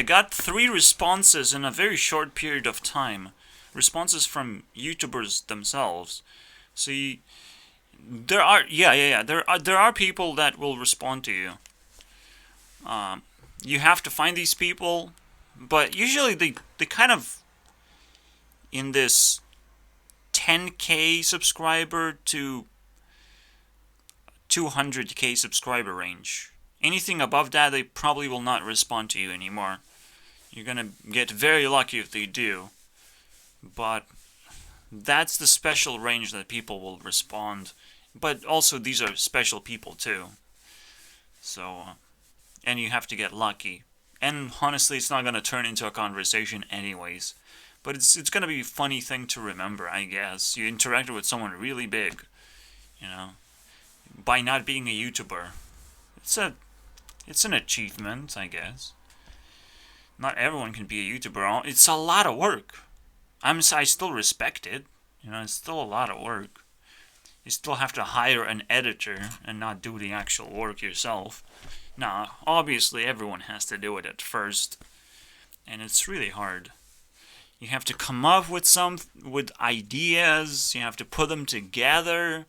got 3 responses in a very short period of time. Responses from YouTubers themselves. So there are people that will respond to you. You have to find these people, but usually they kind of in this 10k subscriber to 200k subscriber range. Anything above that, they probably will not respond to you anymore. You're gonna get very lucky if they do. But that's the special range that people will respond. But also, these are special people too. So, and you have to get lucky. And honestly, it's not gonna turn into a conversation anyways. But it's gonna be a funny thing to remember, I guess. You interacted with someone really big, by not being a YouTuber. It's an achievement, I guess. Not everyone can be a YouTuber. It's a lot of work. I still respect it. It's still a lot of work. You still have to hire an editor and not do the actual work yourself. Now, obviously everyone has to do it at first. And it's really hard. You have to come up with ideas. You have to put them together.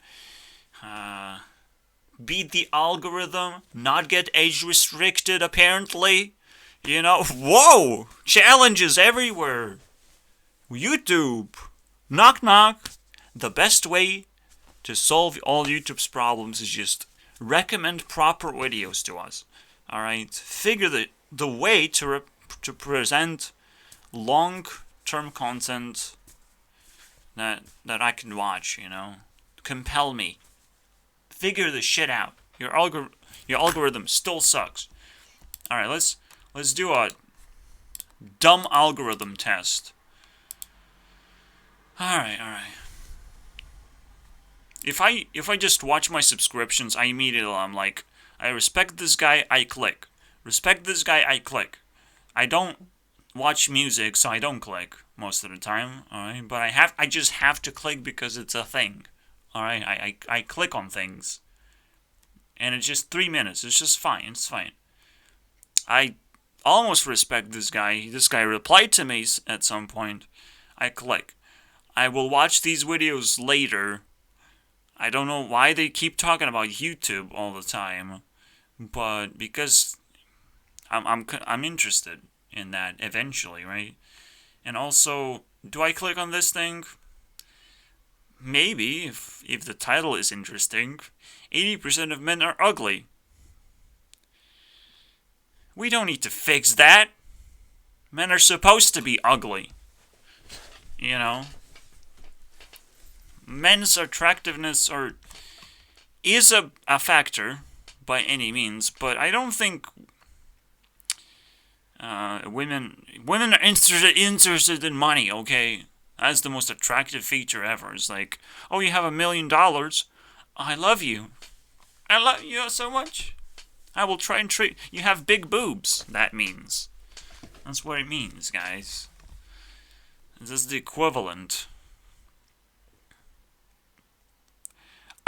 Beat the algorithm. Not get age restricted, apparently. You know, whoa! Challenges everywhere. YouTube. Knock knock. The best way to solve all YouTube's problems is just recommend proper videos to us. Alright? Figure the way to present long-term content that I can watch, you know? Compel me. Figure the shit out. Your algorithm still sucks. Alright, let's do a dumb algorithm test. Alright. If I just watch my subscriptions, I'm like, I respect this guy, I click. Respect this guy, I click. I don't watch music, so I don't click most of the time, alright? But I just have to click because it's a thing. Alright, I click on things. And it's just 3 minutes. It's just fine. It's fine. I almost respect this guy. This guy replied to me at some point. I click. I will watch these videos later. I don't know why they keep talking about YouTube all the time, but because I'm interested in that eventually, right? And also, do I click on this thing? Maybe, if the title is interesting. 80% of men are ugly. We don't need to fix that. Men are supposed to be ugly. You know? Men's attractiveness is a factor by any means, but I don't think women are interested in money. Okay, that's the most attractive feature ever. It's like, oh, you have $1 million. I love you. I love you so much. I will try and treat you. Have big boobs. That's what it means, guys. This is the equivalent.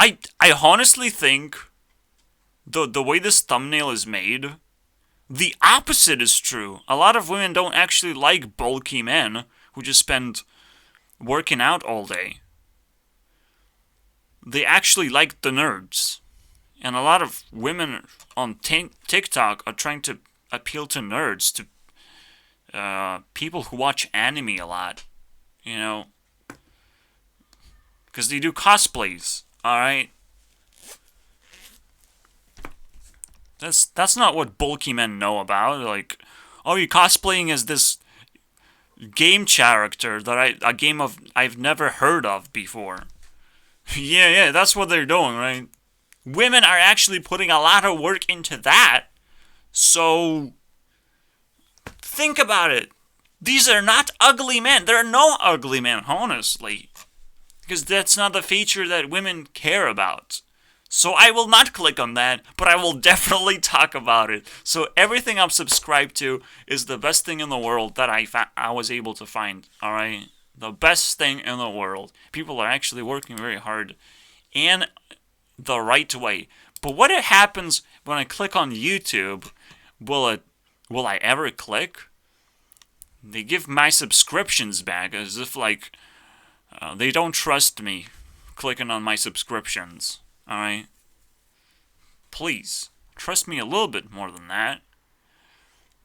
I honestly think the way this thumbnail is made, the opposite is true. A lot of women don't actually like bulky men who just spend working out all day. They actually like the nerds. And a lot of women on TikTok are trying to appeal to nerds, to people who watch anime a lot, you know, because they do cosplays. Alright? That's not what bulky men know about. Like, oh, you're cosplaying as this game character a game I've never heard of before. yeah, that's what they're doing, right? Women are actually putting a lot of work into that. So, think about it. These are not ugly men. There are no ugly men, honestly. Because that's not the feature that women care about. So I will not click on that, but I will definitely talk about it. So everything I'm subscribed to is the best thing in the world that I was able to find, alright? The best thing in the world. People are actually working very hard and the right way. But what happens when I click on YouTube? Will I ever click? They give my subscriptions back as if like they don't trust me clicking on my subscriptions. Alright? Please, trust me a little bit more than that.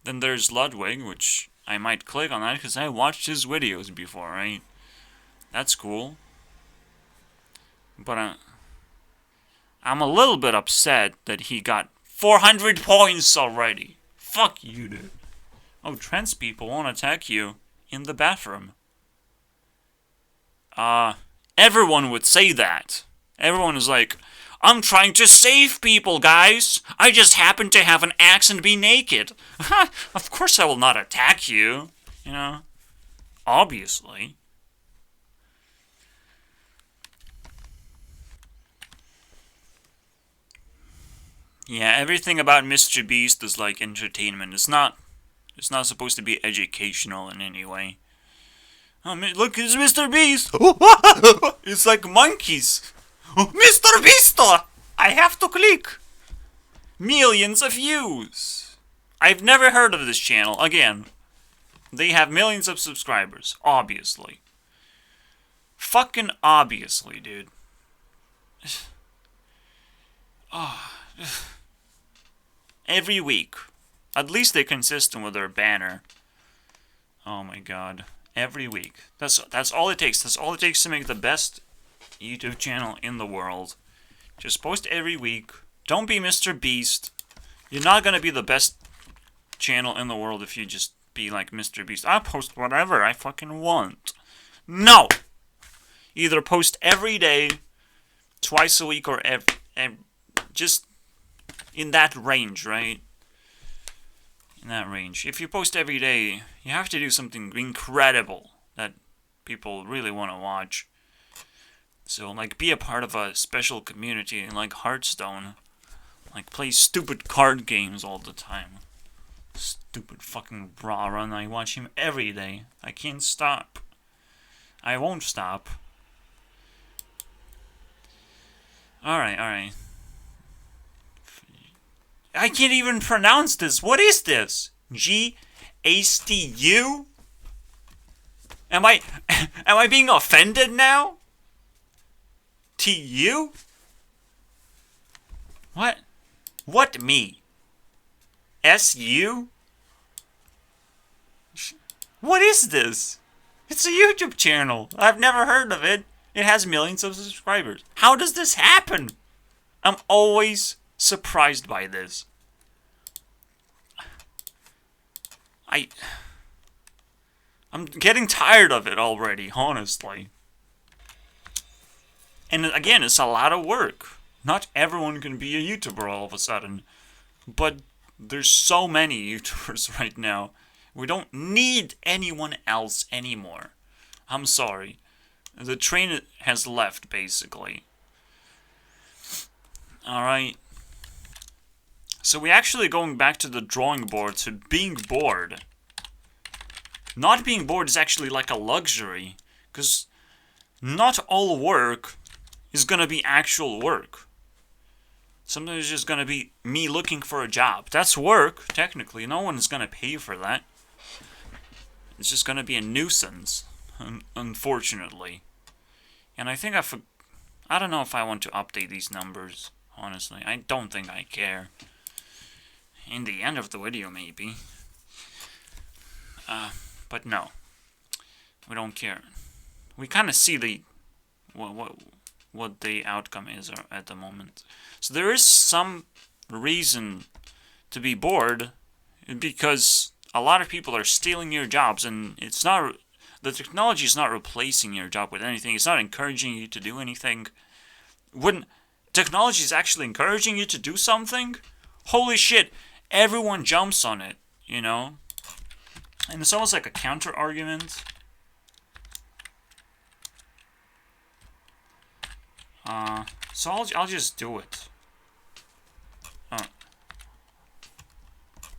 Then there's Ludwig, which I might click on that because I watched his videos before, right? That's cool. But I'm a little bit upset that he got 400 points already. Fuck you, dude. Oh, trans people won't attack you in the bathroom. Everyone would say that. Everyone is like, I'm trying to save people, guys. I just happen to have an axe and be naked. Of course I will not attack you. You know? Obviously. Yeah, everything about Mr. Beast is like entertainment. It's not supposed to be educational in any way. Oh, look, it's Mr. Beast. It's like monkeys. Mr. Beast! I have to click. Millions of views. I've never heard of this channel. Again, They have millions of subscribers, obviously. Fucking obviously, dude. Oh. Every week. At least they're consistent with their banner. Oh my god. Every week. That's all it takes. That's all it takes to make the best YouTube channel in the world. Just post every week. Don't be Mr. Beast. You're not gonna be the best channel in the world if you just be like Mr. Beast. I post whatever I fucking want. No! Either post every day, twice a week, or just in that range, right? In that range. If you post every day, you have to do something incredible that people really want to watch. So, like, be a part of a special community like Hearthstone. Like, play stupid card games all the time. Stupid fucking Raw Run. I watch him every day. I can't stop. I won't stop. Alright. I can't even pronounce this. What is this? G-A-S-T-U? Am I being offended now? T-U? What? What me? S-U? What is this? It's a YouTube channel. I've never heard of it. It has millions of subscribers. How does this happen? I'm always surprised by this. I'm getting tired of it already, honestly. And again, it's a lot of work. Not everyone can be a YouTuber all of a sudden. But there's so many YouTubers right now. We don't need anyone else anymore. I'm sorry. The train has left, basically. Alright. So we're actually going back to the drawing board to being bored. Not being bored is actually like a luxury. Because not all work is gonna be actual work. Sometimes it's just gonna be me looking for a job. That's work, technically. No one's gonna pay for that. It's just gonna be a nuisance, unfortunately. And I think I don't know if I want to update these numbers, honestly. I don't think I care. In the end of the video, maybe. But no. We don't care. We kind of see the what the outcome is at the moment. So there is some reason to be bored, because a lot of people are stealing your jobs, and it's not, the technology is not replacing your job with anything. It's not encouraging you to do anything. When technology is actually encouraging you to do something, holy shit, everyone jumps on it, you know? And it's almost like a counter argument. So I'll just do it.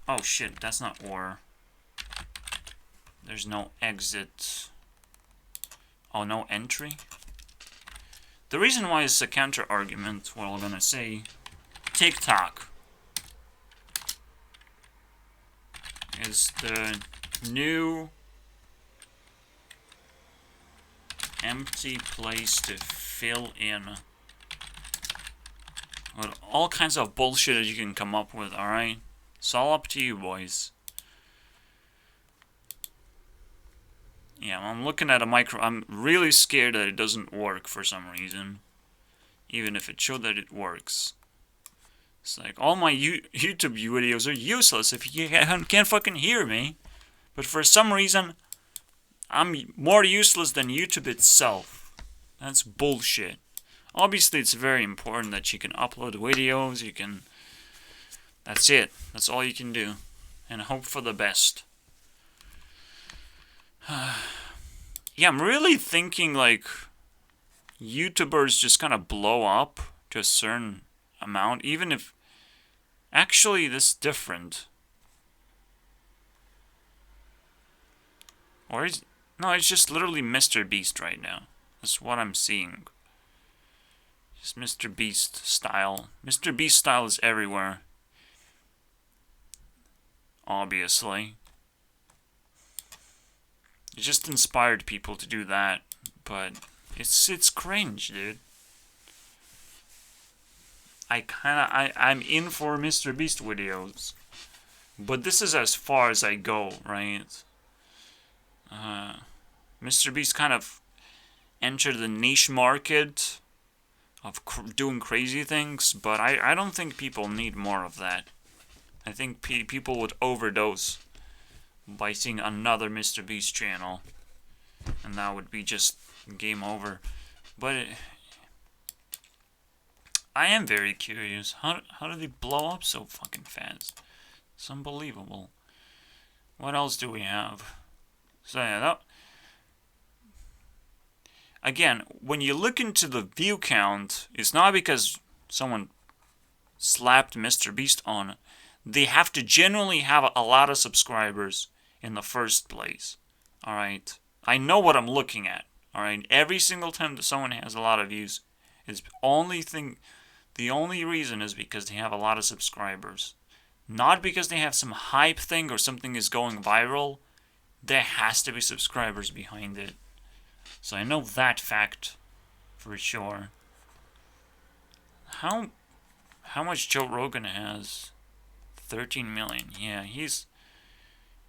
Oh shit, that's not or. There's no exit. Oh, no entry? The reason why it's a counter argument, what I'm gonna say, TikTok is the new empty place to fill in with all kinds of bullshit that you can come up with, alright? It's all up to you, boys. Yeah, I'm looking at a micro. I'm really scared that it doesn't work for some reason. Even if it showed that it works. It's like, all my YouTube videos are useless if you can't fucking hear me. But for some reason, I'm more useless than YouTube itself. That's bullshit. Obviously, it's very important that you can upload videos, you can... That's it. That's all you can do. And hope for the best. Yeah, I'm really thinking, like, YouTubers just kind of blow up to a certain amount, even if... Actually, this is different. Or is... No, it's just literally Mr. Beast right now. That's what I'm seeing. Just Mr. Beast style. Mr. Beast style is everywhere. Obviously. It just inspired people to do that, but it's cringe, dude. I'm in for Mr. Beast videos, but this is as far as I go, right? Mr. Beast kind of entered the niche market of doing crazy things, but I don't think people need more of that. I think people would overdose by seeing another Mr. Beast channel, and that would be just game over. But I am very curious. How did he blow up so fucking fast? It's unbelievable. What else do we have? So yeah, that... Again, when you look into the view count, it's not because someone slapped Mr. Beast on. They have to genuinely have a lot of subscribers in the first place. Alright? I know what I'm looking at. Alright? Every single time that someone has a lot of views, the only reason is because they have a lot of subscribers. Not because they have some hype thing or something is going viral. There has to be subscribers behind it. So I know that fact for sure. How much Joe Rogan has? 13 million. Yeah, he's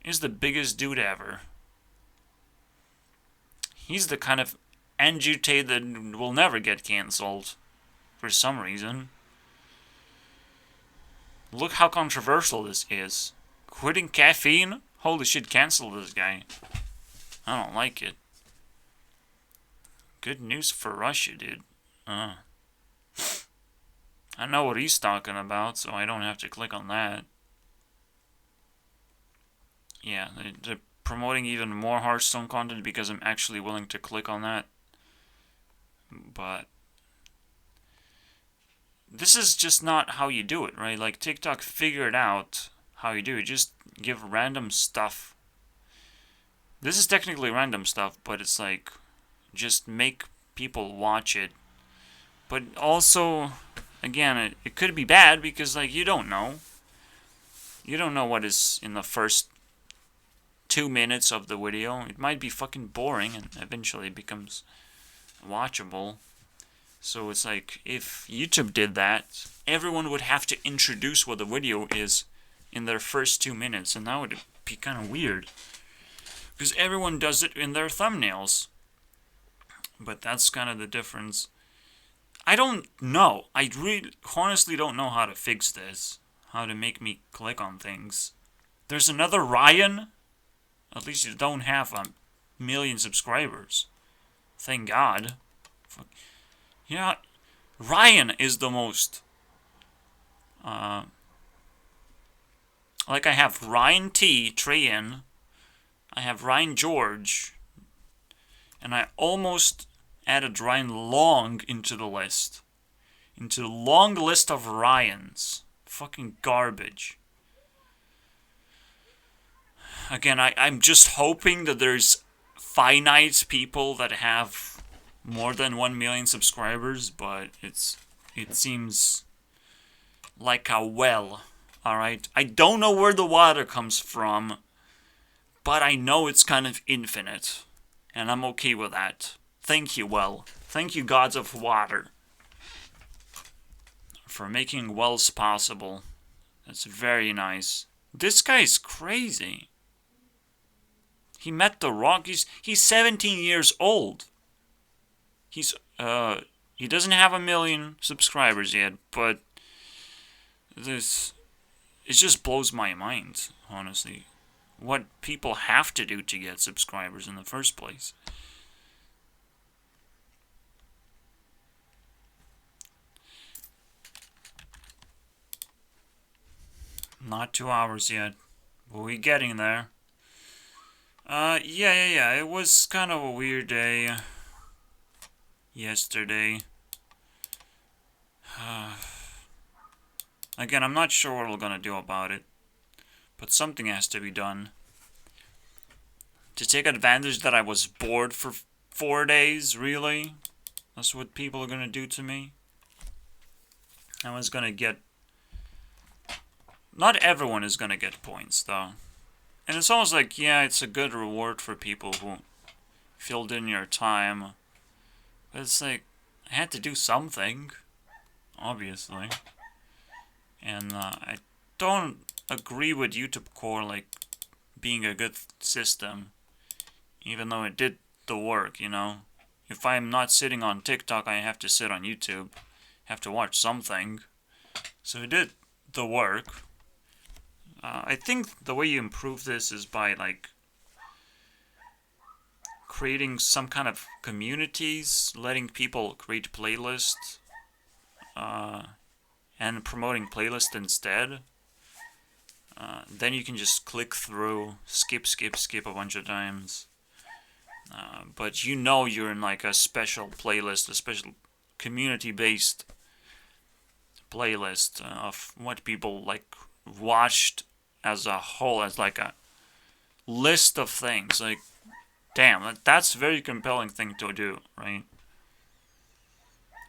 the biggest dude ever. He's the kind of NGT that will never get cancelled for some reason. Look how controversial this is. Quitting caffeine? Holy shit, cancel this guy. I don't like it. Good news for Russia, dude. I know what he's talking about, so I don't have to click on that. Yeah, they're promoting even more Hearthstone content because I'm actually willing to click on that. But this is just not how you do it, right? Like, TikTok figured out how you do it. Just give random stuff. This is technically random stuff, but it's like, just make people watch it. But also, again, it could be bad because, like, you don't know. You don't know what is in the first 2 minutes of the video. It might be fucking boring and eventually becomes watchable. So it's like, if YouTube did that, everyone would have to introduce what the video is in their first 2 minutes, and that would be kind of weird. Because everyone does it in their thumbnails. But that's kind of the difference. I don't know. I really, honestly don't know how to fix this. How to make me click on things. There's another Ryan. At least you don't have 1 million subscribers. Thank God. Yeah, Ryan is the most... like, I have Ryan T, Trayan. I have Ryan George. And I almost added Ryan Long into the list. Into the long list of Ryans. Fucking garbage. Again, I'm just hoping that there's finite people that have more than 1 million subscribers, but it seems like a well. Alright? I don't know where the water comes from, but I know it's kind of infinite. And I'm okay with that. Thank you, well. Thank you, gods of water, for making wells possible. That's very nice. This guy's crazy. He met The Rock. He's 17 years old. He doesn't have 1 million subscribers yet, but it just blows my mind, honestly. What people have to do to get subscribers in the first place. Not 2 hours yet, but we're getting there. Yeah. It was kind of a weird day yesterday. Again, I'm not sure what we're gonna do about it, but something has to be done. To take advantage that I was bored for 4 days, really? That's what people are gonna do to me? I was gonna get... Not everyone is gonna get points, though. And it's almost like, yeah, it's a good reward for people who filled in your time. But it's like, I had to do something, obviously. And I don't agree with YouTube Core, like, being a good system. Even though it did the work, you know. If I'm not sitting on TikTok, I have to sit on YouTube. Have to watch something. So it did the work. I think the way you improve this is by, like, creating some kind of communities, letting people create playlists, and promoting playlists instead. Then you can just click through, skip a bunch of times. But you know you're in, like, a special playlist, a special community-based playlist of what people, like, watched as a whole, as, like, a list of things. Like, damn, that's a very compelling thing to do, right?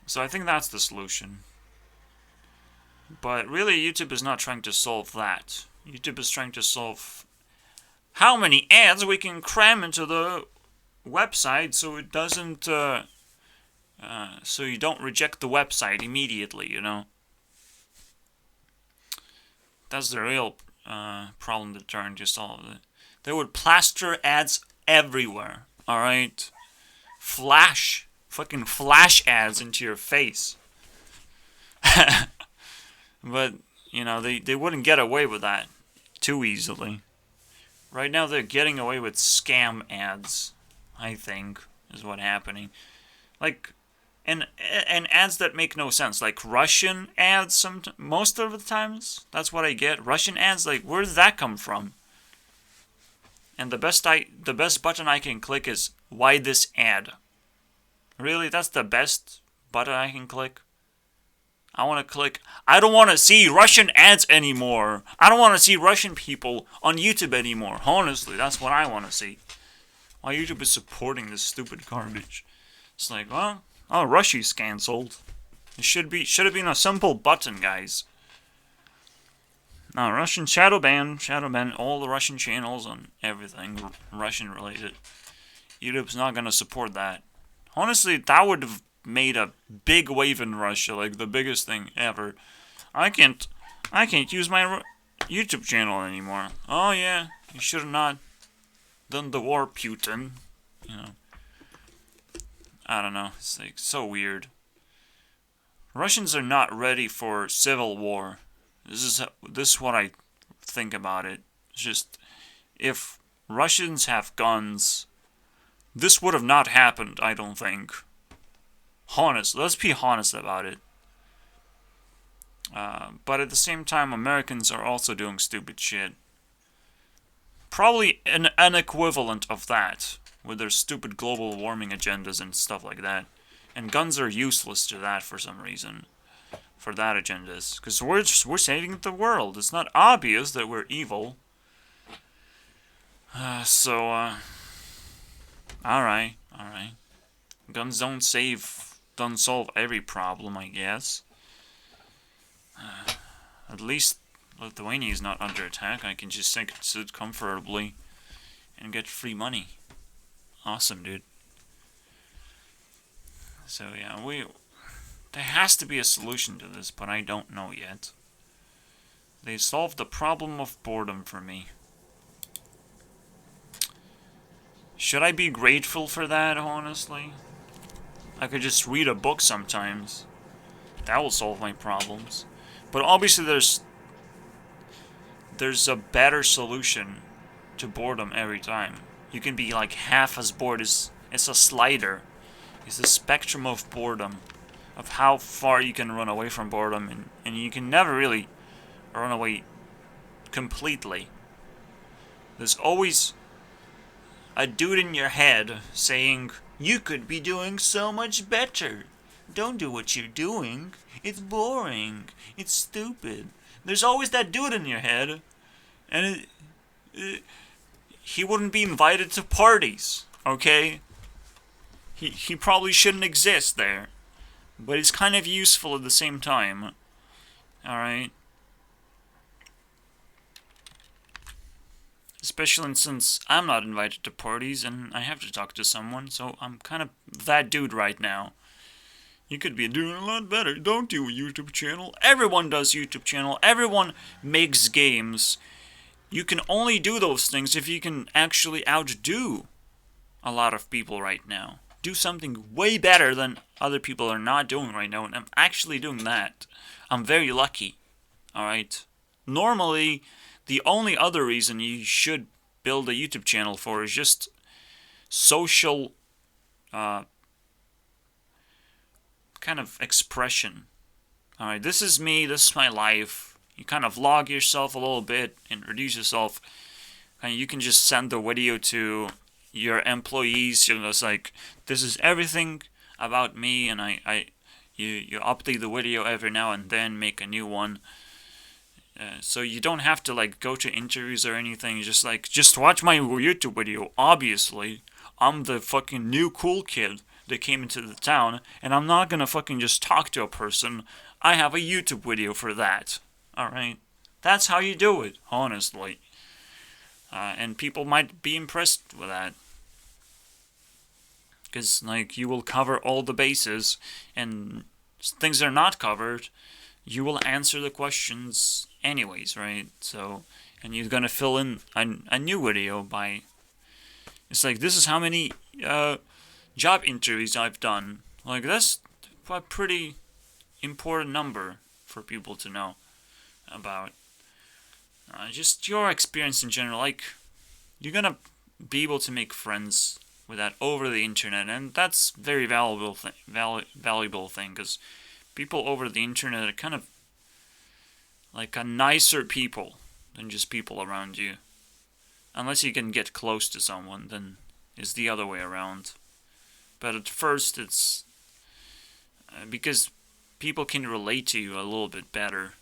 So I think that's the solution. But really, YouTube is not trying to solve that. YouTube is trying to solve how many ads we can cram into the website so it doesn't, so you don't reject the website immediately, you know? That's the real problem they're trying to solve. They would plaster ads everywhere, alright? Fucking flash ads into your face. But, you know, they wouldn't get away with that too easily. Right now they're getting away with scam ads, I think, is what's happening. Like, and ads that make no sense, like Russian ads. Most of the times, that's what I get. Russian ads, like, where did that come from? And the best button I can click is why this ad. Really, that's the best button I can click. I want to click. I don't want to see Russian ads anymore. I don't want to see Russian people on YouTube anymore. Honestly, that's what I want to see. Why YouTube is supporting this stupid garbage? It's like, well, oh, Russia's cancelled. It should have been a simple button, guys. No, Russian shadow ban all the Russian channels and everything Russian related. YouTube's not gonna support that. Honestly, that would have made a big wave in Russia, like the biggest thing ever. I can't use my YouTube channel anymore. Oh yeah, you should have not done the war, Putin. You know, I don't know. It's like so weird. Russians are not ready for civil war. This is what I think about it. It's just, if Russians have guns, this would have not happened, I don't think. Let's be honest about it. But at the same time, Americans are also doing stupid shit. Probably an equivalent of that, with their stupid global warming agendas and stuff like that. And guns are useless to that for some reason. For that agendas. Because we're saving the world. It's not obvious that we're evil. Alright. Guns don't solve every problem, I guess. At least Lithuania is not under attack. I can just sit comfortably and get free money. Awesome, dude. So yeah, there has to be a solution to this, but I don't know yet. They solved the problem of boredom for me. Should I be grateful for that, honestly? I could just read a book sometimes. That will solve my problems. But obviously there's a better solution to boredom every time. You can be like half as bored as... It's a slider. It's a spectrum of boredom. Of how far you can run away from boredom. And you can never really run away completely. There's always a dude in your head saying, you could be doing so much better. Don't do what you're doing. It's boring. It's stupid. There's always that dude in your head. And he wouldn't be invited to parties, okay? He probably shouldn't exist there. But he's kind of useful at the same time. Alright? Especially since I'm not invited to parties and I have to talk to someone, so I'm kind of that dude right now. You could be doing a lot better. Don't do a YouTube channel. Everyone does YouTube channel. Everyone makes games. You can only do those things if you can actually outdo a lot of people right now. Do something way better than other people are not doing right now, and I'm actually doing that. I'm very lucky. Alright? Normally, the only other reason you should build a YouTube channel for is just social kind of expression. Alright, this is me, this is my life. You kind of vlog yourself a little bit, introduce yourself, and you can just send the video to your employees. You know, it's like, this is everything about me, and you update the video every now and then, make a new one. So you don't have to like go to interviews or anything. Just watch my YouTube video. Obviously, I'm the fucking new cool kid that came into the town, and I'm not gonna fucking just talk to a person. I have a YouTube video for that. Alright? That's how you do it, honestly. And people might be impressed with that. Because, like, you will cover all the bases, and things that are not covered, you will answer the questions anyways, right? So, and you're gonna fill in a new video by... It's like, this is how many job interviews I've done. Like, that's a pretty important number for people to know about. Just your experience in general. Like, you're gonna be able to make friends with that over the internet, and that's very valuable thing, because people over the internet are kind of like a nicer people than just people around you. Unless you can get close to someone, then it's the other way around. But at first, it's because people can relate to you a little bit better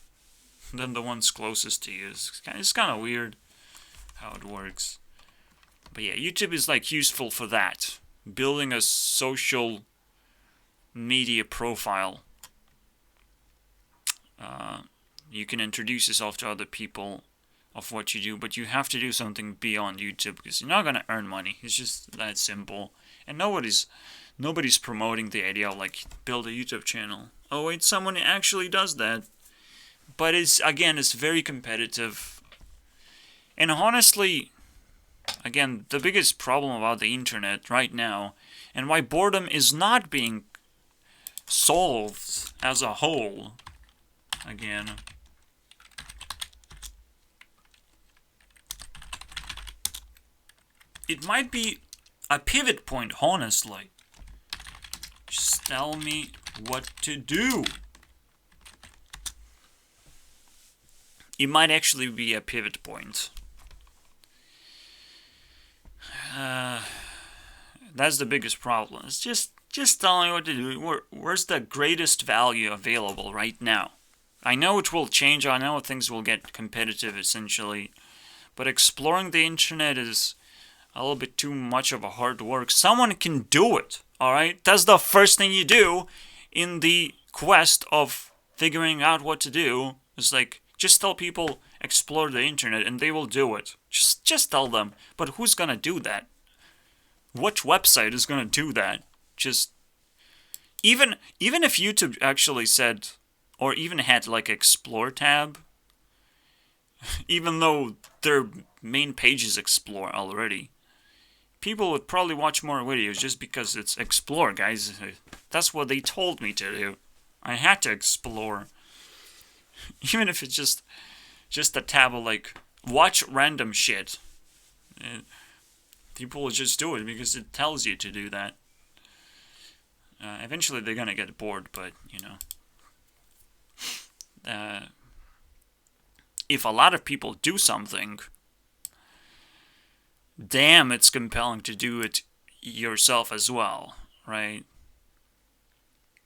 than the ones closest to you. It's kind of weird how it works. But yeah, YouTube is like useful for that. Building a social media profile. You can introduce yourself to other people of what you do, but you have to do something beyond YouTube, because you're not gonna earn money. It's just that simple. And nobody's promoting the idea of like build a YouTube channel. Oh wait, someone actually does that. But it's very competitive. And honestly, again, the biggest problem about the internet right now, and why boredom is not being solved as a whole, again, it might be a pivot point, honestly. Just tell me what to do. It might actually be a pivot point. That's the biggest problem. It's just tell me what to do. Where's the greatest value available right now? I know it will change. I know things will get competitive, essentially. But exploring the internet is a little bit too much of a hard work. Someone can do it, alright? That's the first thing you do in the quest of figuring out what to do. It's like, just tell people, explore the internet, and they will do it. Just tell them. But who's gonna do that? What website is gonna do that? Just... Even if YouTube actually said, or even had like Explore tab, even though their main page is Explore already, people would probably watch more videos just because it's Explore, guys. That's what they told me to do. I had to explore. Even if it's just a tab of like, watch random shit. People will just do it because it tells you to do that. Eventually they're gonna get bored, but, you know. If a lot of people do something, damn, it's compelling to do it yourself as well, right?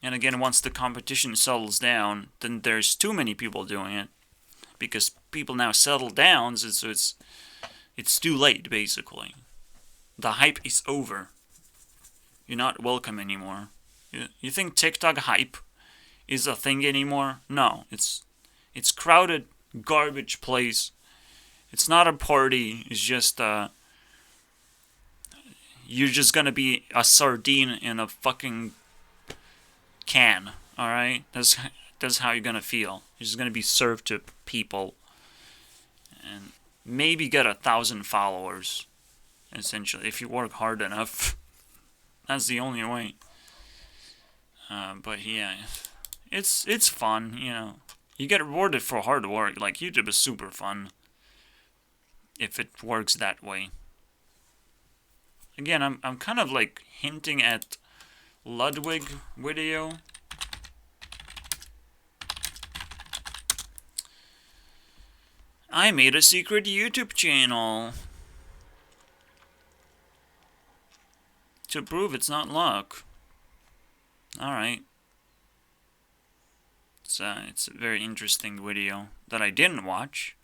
And again, once the competition settles down, then there's too many people doing it. Because people now settle down, so it's too late, basically. The hype is over. You're not welcome anymore. You think TikTok hype is a thing anymore? No, it's crowded, garbage place. It's not a party. It's just you're just gonna be a sardine in a fucking can. All right, that's how you're gonna feel. You're just gonna be served to people, and maybe get 1,000 followers. Essentially, if you work hard enough, that's the only way. But yeah, it's fun. You know, you get rewarded for hard work. Like YouTube is super fun if it works that way. Again, I'm kind of like hinting at Ludwig video. I made a secret YouTube channel to prove it's not luck. Alright. It's a very interesting video that I didn't watch.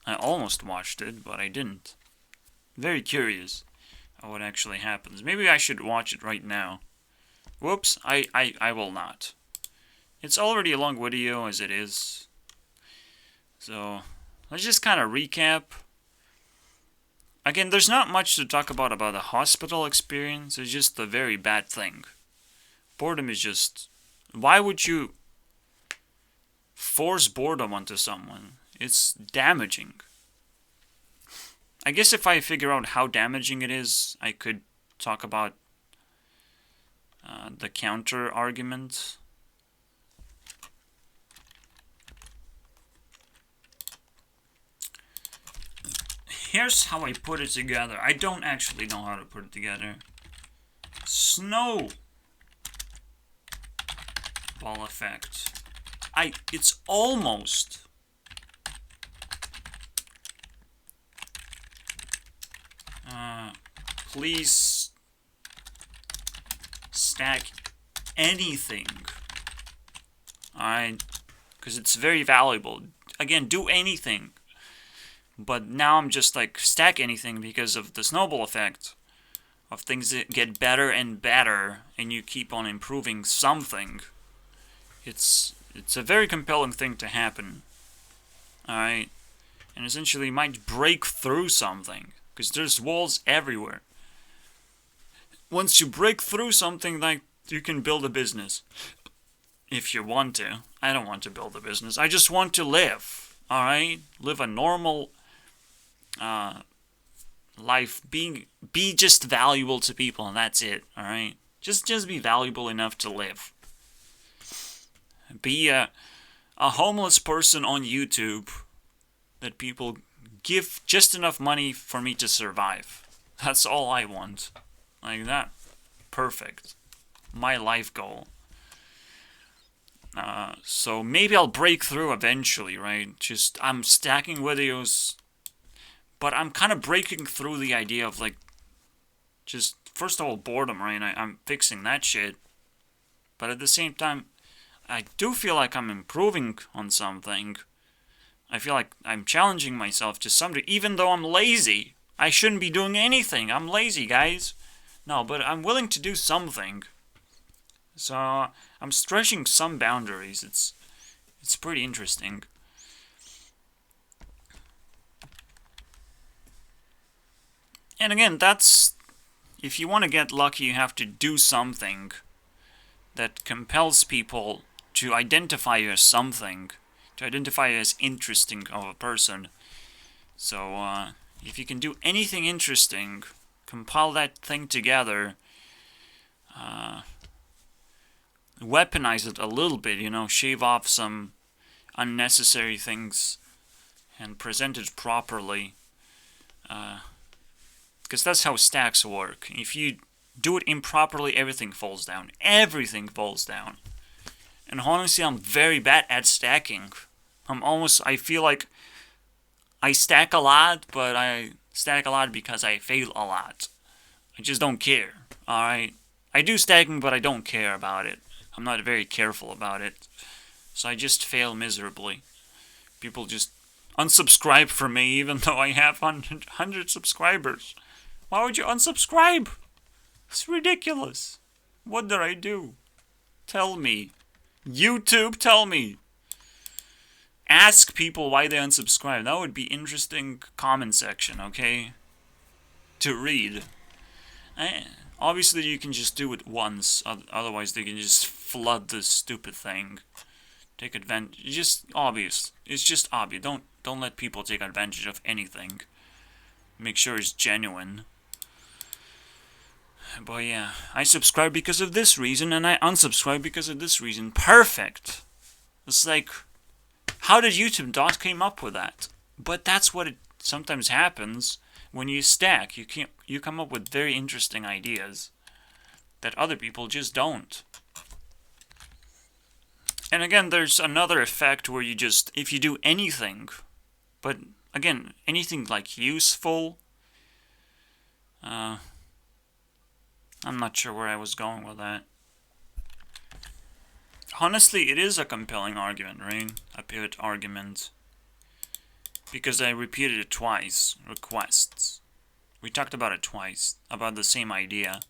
I almost watched it, but I didn't. Very curious of what actually happens. Maybe I should watch it right now. Whoops, I will not. It's already a long video as it is. So, let's just kind of recap. Again, there's not much to talk about the hospital experience. It's just a very bad thing. Boredom is just... Why would you force boredom onto someone? It's damaging. I guess if I figure out how damaging it is, I could talk about the counter argument. Here's how I put it together. I don't actually know how to put it together. Snow ball effect. It's almost please stack anything. Alright, because it's very valuable. Again, do anything. But now I'm just like, stack anything because of the snowball effect of things that get better and better, and you keep on improving something. It's a very compelling thing to happen. Alright? And essentially might break through something, because there's walls everywhere. Once you break through something, like, you can build a business. If you want to. I don't want to build a business. I just want to live. Alright? Live a normal life. Be just valuable to people, and that's it. Alright? Just be valuable enough to live. Be a homeless person on YouTube that people give just enough money for me to survive. That's all I want. Like that. Perfect. My life goal. So maybe I'll break through eventually, right? Just, I'm stacking videos, but I'm kind of breaking through the idea of, like, just, first of all, boredom, right? I'm fixing that shit. But at the same time, I do feel like I'm improving on something. I feel like I'm challenging myself to some degree, even though I'm lazy. I shouldn't be doing anything. I'm lazy, guys. No, but I'm willing to do something. So, I'm stretching some boundaries. It's pretty interesting. And again, that's... If you want to get lucky, you have to do something that compels people to identify you as something. To identify you as interesting of a person. So, if you can do anything interesting, compile that thing together, weaponize it a little bit, you know, shave off some unnecessary things and present it properly. Because that's how stacks work. If you do it improperly, everything falls down. Everything falls down. And honestly, I'm very bad at stacking. I feel like I stack a lot, but I stack a lot because I fail a lot. I just don't care, alright? I do stacking, but I don't care about it. I'm not very careful about it. So I just fail miserably. People just unsubscribe from me even though I have 100 subscribers. Why would you unsubscribe? It's ridiculous. What did I do? Tell me. YouTube, tell me. Ask people why they unsubscribe. That would be interesting comment section, okay? To read. Obviously, you can just do it once. Otherwise, they can just flood this stupid thing. Take advantage. It's just obvious. It's just obvious. Don't let people take advantage of anything. Make sure it's genuine. But yeah, I subscribe because of this reason, and I unsubscribe because of this reason. Perfect. It's like, how did YouTube not came up with that? But that's what it sometimes happens when you stack. You come up with very interesting ideas that other people just don't. And again, there's another effect where you just, if you do anything, but again, anything like useful, I'm not sure where I was going with that. Honestly, it is a compelling argument, right? A pivot argument. Because I repeated it twice. Requests. We talked about it twice. About the same idea.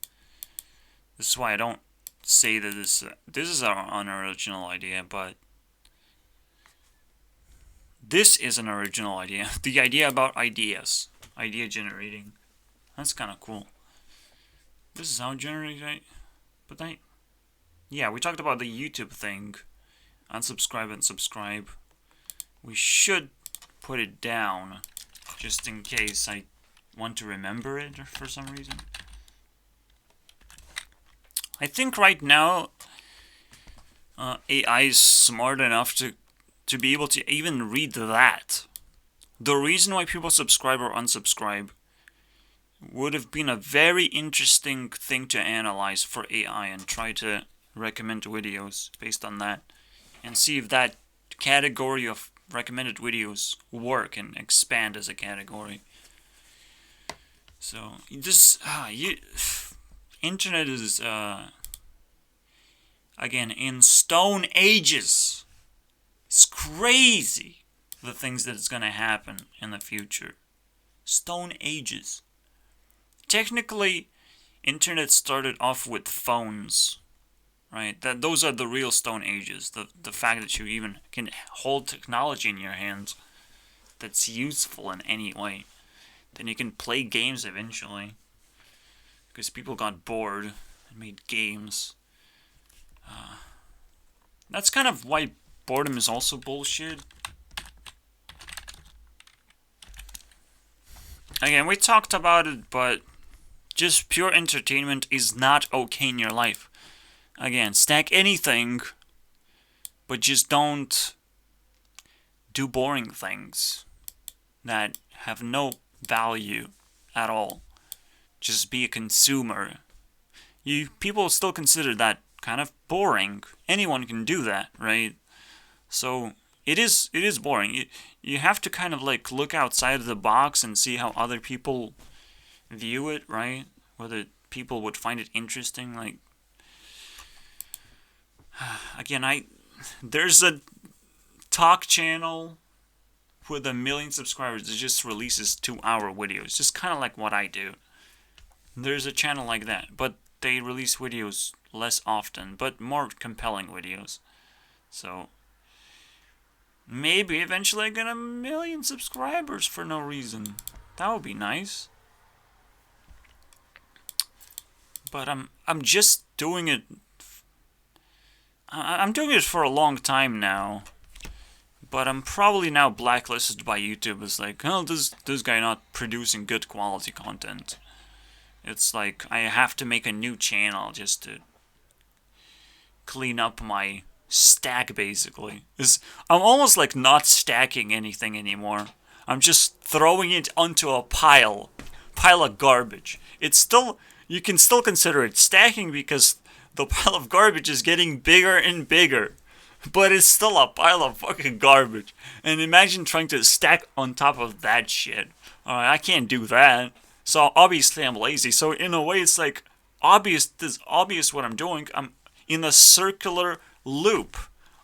This is why I don't say that this is an unoriginal idea, but this is an original idea. The idea about ideas. Idea generating. That's kind of cool. This is how generated yeah, we talked about the YouTube thing. Unsubscribe and subscribe. We should put it down just in case I want to remember it for some reason. I think right now AI is smart enough to be able to even read that. The reason why people subscribe or unsubscribe would have been a very interesting thing to analyze for AI and try to recommend videos based on that and see if that category of recommended videos work and expand as a category. So this internet is again in stone ages. It's crazy the things that is going to happen in the future. Stone ages. Technically, internet started off with phones. Right, those are the real stone ages. The fact that you even can hold technology in your hands that's useful in any way. Then you can play games eventually. Because people got bored and made games. That's kind of why boredom is also bullshit. Again, we talked about it, but just pure entertainment is not okay in your life. Again, stack anything, but just don't do boring things that have no value at all. Just be a consumer. People still consider that kind of boring. Anyone can do that, right? So it is boring. You have to kind of like look outside of the box and see how other people view it, right? Whether people would find it interesting, like. Again, there's a talk channel with 1 million subscribers that just releases 2-hour videos, just kind of like what I do. There's a channel like that, but they release videos less often, but more compelling videos. So maybe eventually I get 1 million subscribers for no reason. That would be nice. But I'm just doing it. I'm doing it for a long time now, but I'm probably now blacklisted by YouTube as like, oh, this guy not producing good quality content. It's like I have to make a new channel just to clean up my stack, basically. I'm almost like not stacking anything anymore. I'm just throwing it onto a pile of garbage. You can still consider it stacking because the pile of garbage is getting bigger and bigger. But it's still a pile of fucking garbage. And imagine trying to stack on top of that shit. I can't do that. So obviously I'm lazy. So in a way it's like obvious what I'm doing. I'm in a circular loop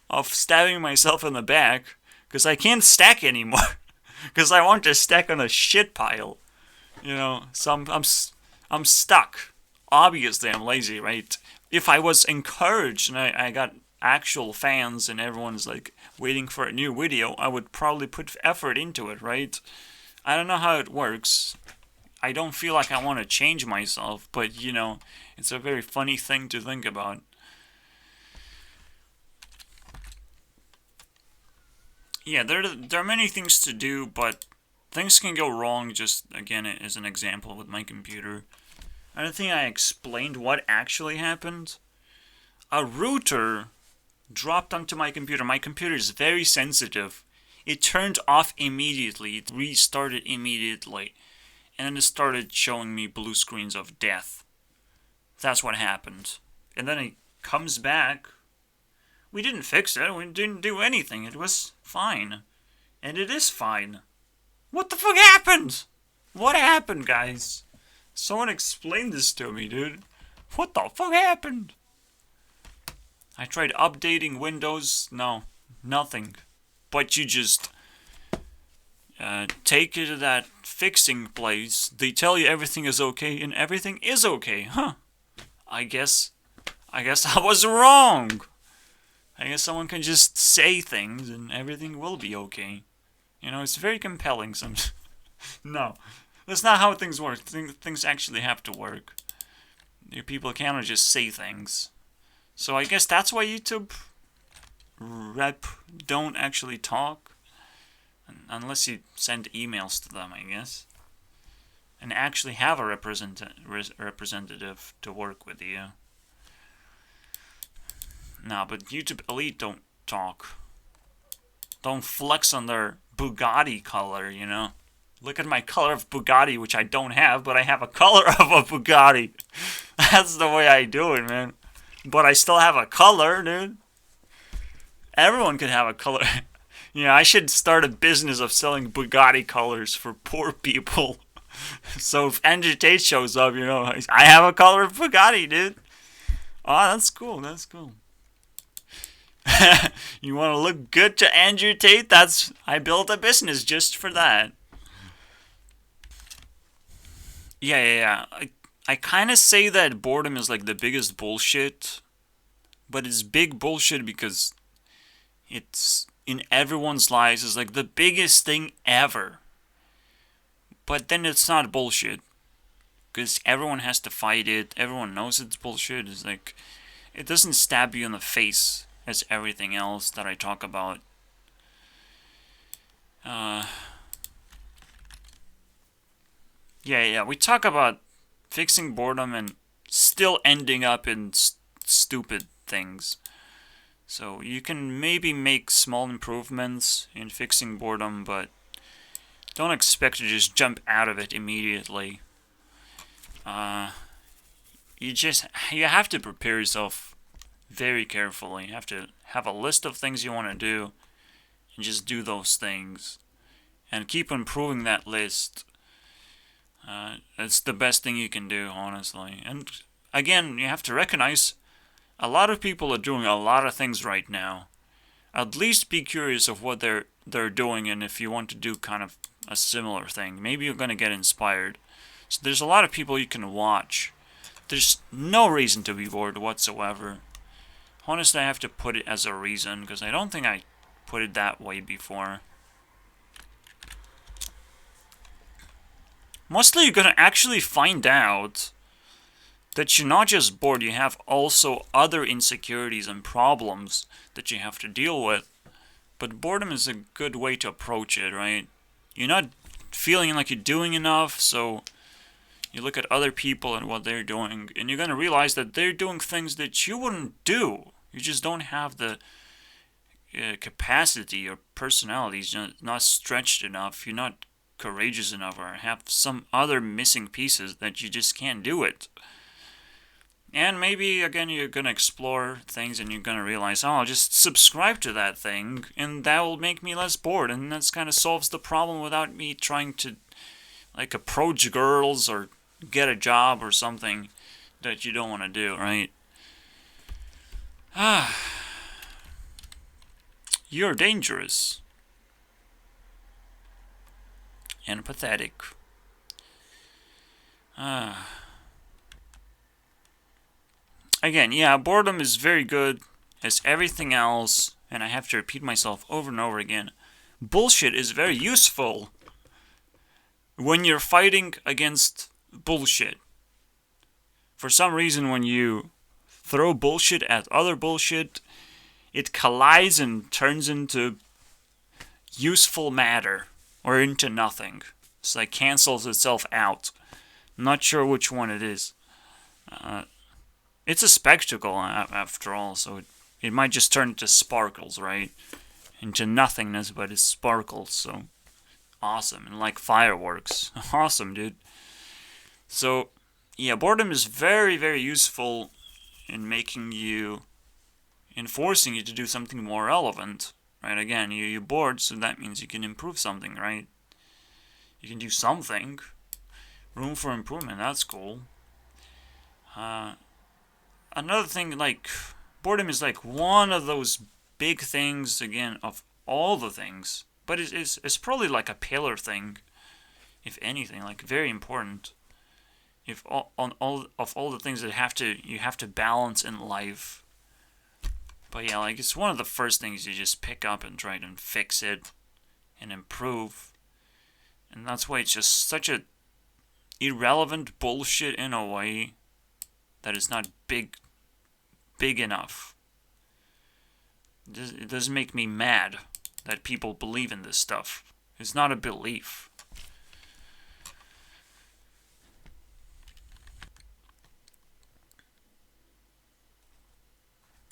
of stabbing myself in the back. Because I can't stack anymore. Because I want to stack on a shit pile. You know, so I'm stuck. Obviously I'm lazy, right? If I was encouraged and I got actual fans and everyone's like waiting for a new video, I would probably put effort into it, right? I don't know how it works. I don't feel like I want to change myself, but you know, it's a very funny thing to think about. Yeah, there are many things to do, but things can go wrong. Just again, as an example with my computer, I don't think I explained what actually happened. A router dropped onto my computer. My computer is very sensitive. It turned off immediately. It restarted immediately. And then it started showing me blue screens of death. That's what happened. And then it comes back. We didn't fix it. We didn't do anything. It was fine. And it is fine. What the fuck happened? What happened, guys? Someone explain this to me, dude. What the fuck happened? I tried updating Windows. No, nothing. But you just take it to that fixing place. They tell you everything is okay, and everything is okay, huh? I guess I was wrong. I guess someone can just say things, and everything will be okay. You know, it's very compelling. No, that's not how things work. Things actually have to work. You people cannot just say things. So I guess that's why YouTube rep don't actually talk. Unless you send emails to them, I guess. And actually have a representative to work with you. No, but YouTube Elite don't talk. Don't flex on their Bugatti color, you know. Look at my color of Bugatti, which I don't have, but I have a color of a Bugatti. That's the way I do it, man. But I still have a color, dude. Everyone can have a color. Yeah, I should start a business of selling Bugatti colors for poor people. So if Andrew Tate shows up, you know, I have a color of Bugatti, dude. Oh, that's cool. That's cool. You want to look good to Andrew Tate? I built a business just for that. Yeah. I kind of say that boredom is like the biggest bullshit, but it's big bullshit because it's in everyone's lives. It's like the biggest thing ever. But then it's not bullshit because everyone has to fight it. Everyone knows it's bullshit. It's like it doesn't stab you in the face as everything else that I talk about. Yeah. We talk about fixing boredom and still ending up in stupid things. So you can maybe make small improvements in fixing boredom, but don't expect to just jump out of it immediately. You have to prepare yourself very carefully. You have to have a list of things you want to do and just do those things. And keep improving that list. It's the best thing you can do, honestly. And again, you have to recognize a lot of people are doing a lot of things right now. At least be curious of what they're doing, and if you want to do kind of a similar thing, maybe you're going to get inspired. So there's a lot of people you can watch. There's no reason to be bored whatsoever. Honestly, I have to put it as a reason, because I don't think I put it that way before. Mostly you're going to actually find out that you're not just bored, you have also other insecurities and problems that you have to deal with. But boredom is a good way to approach it, right? You're not feeling like you're doing enough, so you look at other people and what they're doing, and you're going to realize that they're doing things that you wouldn't do. You just don't have the capacity or personality is not stretched enough. You're not courageous enough, or have some other missing pieces that you just can't do it. And maybe, again, you're going to explore things and you're going to realize, oh, I'll just subscribe to that thing and that will make me less bored. And that kind of solves the problem without me trying to, like, approach girls or get a job or something that you don't want to do, right? You're dangerous. And pathetic. Again, yeah, boredom is very good as everything else, and I have to repeat myself over and over again, bullshit is very useful when you're fighting against bullshit. For some reason, when you throw bullshit at other bullshit, it collides and turns into useful matter, or into nothing. It's like cancels itself out. I'm not sure which one it is. It's a spectacle, after all, so it might just turn into sparkles, right? Into nothingness, but it sparkles, so awesome. And like fireworks. Awesome, dude. So, yeah, boredom is very, very useful in forcing you to do something more relevant, right? Again, you're bored, so that means you can improve something, right? You can do something. Room for improvement, that's cool. Another thing, like, boredom is like one of those big things, again, of all the things. But it's probably like a pillar thing, if anything, like very important. If all the things that you have to balance in life. But yeah, like it's one of the first things you just pick up and try to fix it and improve. And that's why it's just such a irrelevant bullshit in a way that is not big enough. It doesn't make me mad that people believe in this stuff. It's not a belief.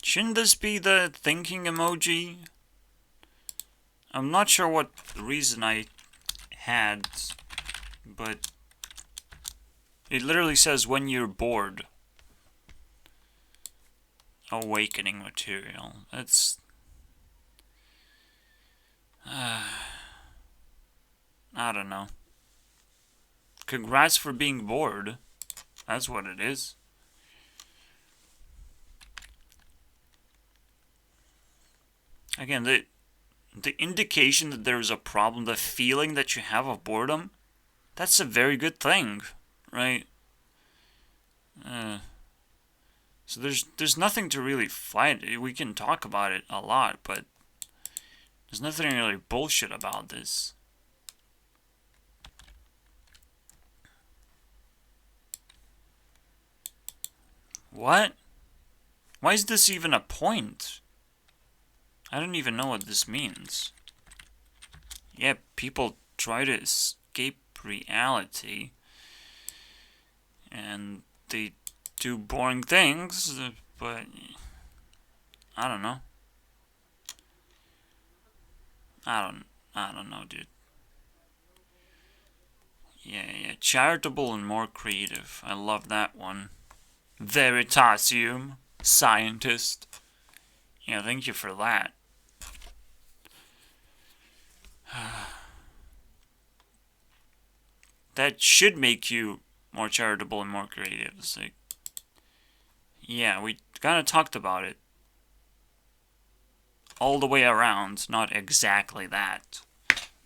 Shouldn't this be the thinking emoji? I'm not sure what reason I had, but it literally says when you're bored. Awakening material. That's... I don't know. Congrats for being bored. That's what it is. Again, the indication that there's a problem, the feeling that you have of boredom, that's a very good thing, right? So there's nothing to really fight. We can talk about it a lot, but there's nothing really bullshit about this. What? Why is this even a point? I don't even know what this means. Yeah, people try to escape reality. And they do boring things, but I don't know. I don't know, dude. Yeah, charitable and more creative. I love that one. Veritasium, scientist. Yeah, thank you for that. That should make you more charitable and more creative. It's like, yeah, we kind of talked about it. All the way around, not exactly that.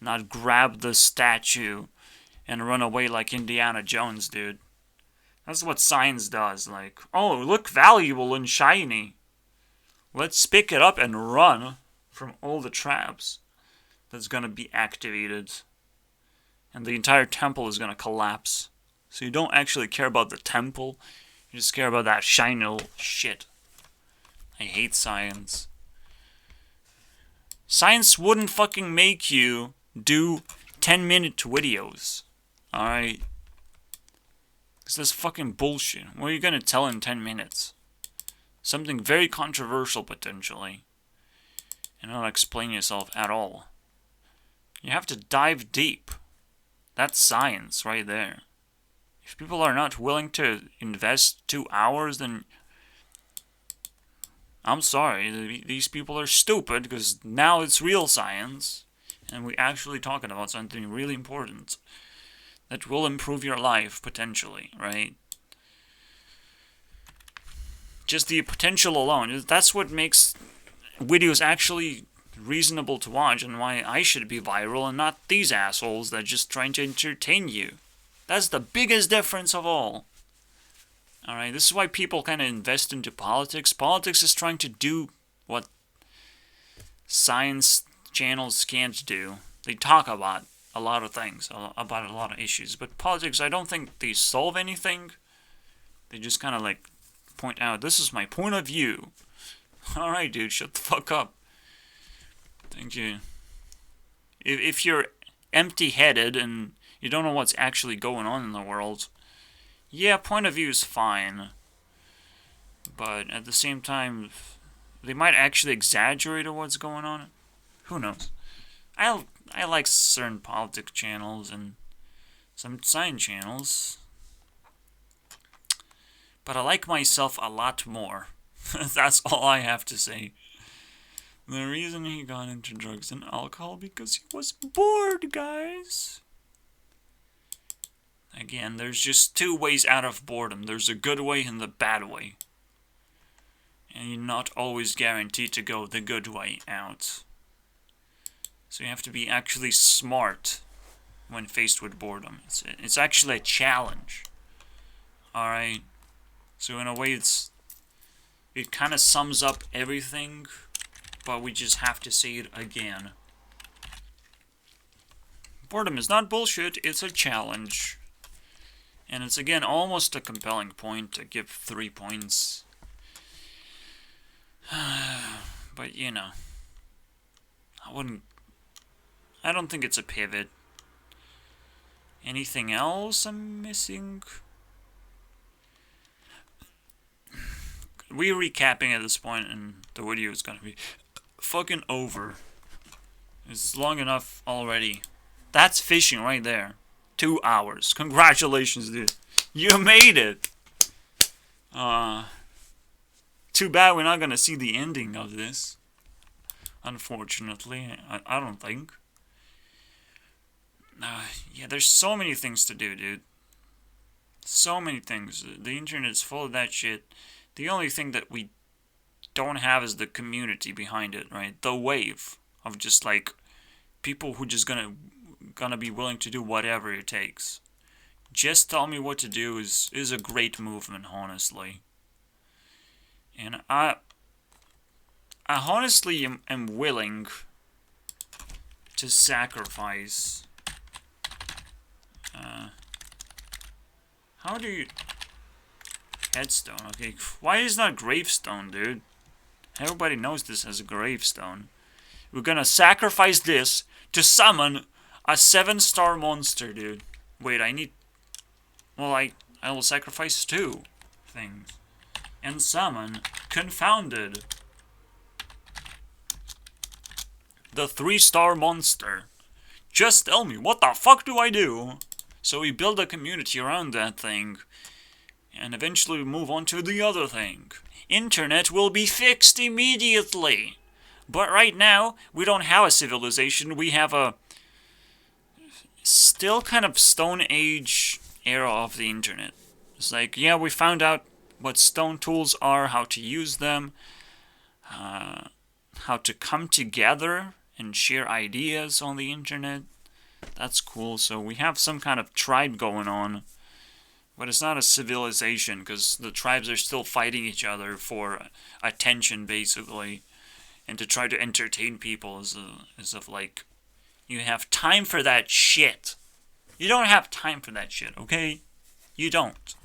Not grab the statue and run away like Indiana Jones, dude. That's what science does. Like, oh, look valuable and shiny. Let's pick it up and run from all the traps that's gonna be activated. And the entire temple is gonna collapse. So you don't actually care about the temple. You just care about that shiny little shit. I hate science. Science wouldn't fucking make you do 10-minute videos. Alright? Because that's fucking bullshit. What are you gonna tell in 10 minutes? Something very controversial, potentially. And not explain yourself at all. You have to dive deep. That's science right there. If people are not willing to invest 2 hours, then I'm sorry, these people are stupid, because now it's real science, and we're actually talking about something really important that will improve your life, potentially, right? Just the potential alone, that's what makes videos actually reasonable to watch, and why I should be viral and not these assholes that are just trying to entertain you. That's the biggest difference of all. Alright, this is why people kind of invest into politics. Politics is trying to do what science channels can't do. They talk about a lot of things, about a lot of issues, but politics, I don't think they solve anything. They just kind of like point out, this is my point of view. Alright, dude, shut the fuck up. Thank you. If you're empty-headed and you don't know what's actually going on in the world, yeah, point of view is fine. But at the same time, they might actually exaggerate what's going on. Who knows? I like certain politics channels and some science channels, but I like myself a lot more. That's all I have to say. The reason he got into drugs and alcohol because he was bored, guys. Again, there's just two ways out of boredom. There's a good way and the bad way. And you're not always guaranteed to go the good way out. So you have to be actually smart when faced with boredom. It's actually a challenge. Alright? So in a way it kind of sums up everything, but we just have to say it again. Boredom is not bullshit, it's a challenge. And it's again almost a compelling point to give 3 points. But you know, I don't think it's a pivot. Anything else I'm missing? We're recapping at this point and the video is gonna be fucking over. It's long enough already. That's fishing right there. 2 hours. Congratulations, dude. You made it! Too bad we're not gonna see the ending of this. Unfortunately, I don't think. Yeah, there's so many things to do, dude. So many things. The internet's full of that shit. The only thing that we don't have is the community behind it, right? The wave of just like people who just gonna be willing to do whatever it takes. Just tell me what to do is a great movement, honestly. And I honestly am willing to sacrifice. How do you... Headstone, okay. Why is not gravestone, dude? Everybody knows this as a gravestone. We're gonna sacrifice this to summon a 7-star monster, dude. Wait, I need... Well, I will sacrifice 2 things. And summon Confounded. The 3-star monster. Just tell me, what the fuck do I do? So we build a community around that thing. And eventually we move on to the other thing. Internet will be fixed immediately. But right now, we don't have a civilization. We have a still kind of Stone Age era of the internet. It's like, yeah, we found out what stone tools are, how to use them, how to come together and share ideas on the internet. That's cool. So we have some kind of tribe going on. But it's not a civilization, because the tribes are still fighting each other for attention, basically. And to try to entertain people is of like, you have time for that shit. You don't have time for that shit, okay? You don't.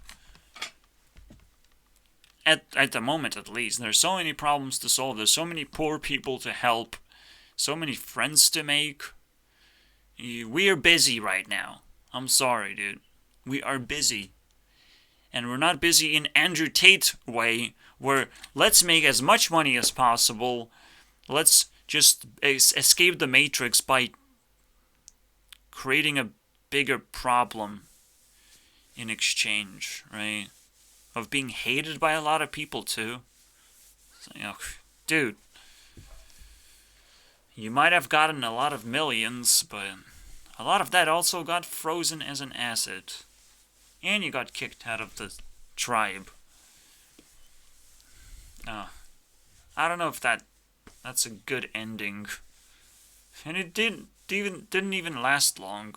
At the moment, at least. There's so many problems to solve. There's so many poor people to help. So many friends to make. We are busy right now. I'm sorry, dude. We are busy. And we're not busy in Andrew Tate way, where let's make as much money as possible. Let's just escape the matrix by creating a bigger problem in exchange, right? Of being hated by a lot of people, too. So, you know, dude. You might have gotten a lot of millions, but a lot of that also got frozen as an asset. And you got kicked out of the tribe. I don't know if that's a good ending. And it didn't even last long.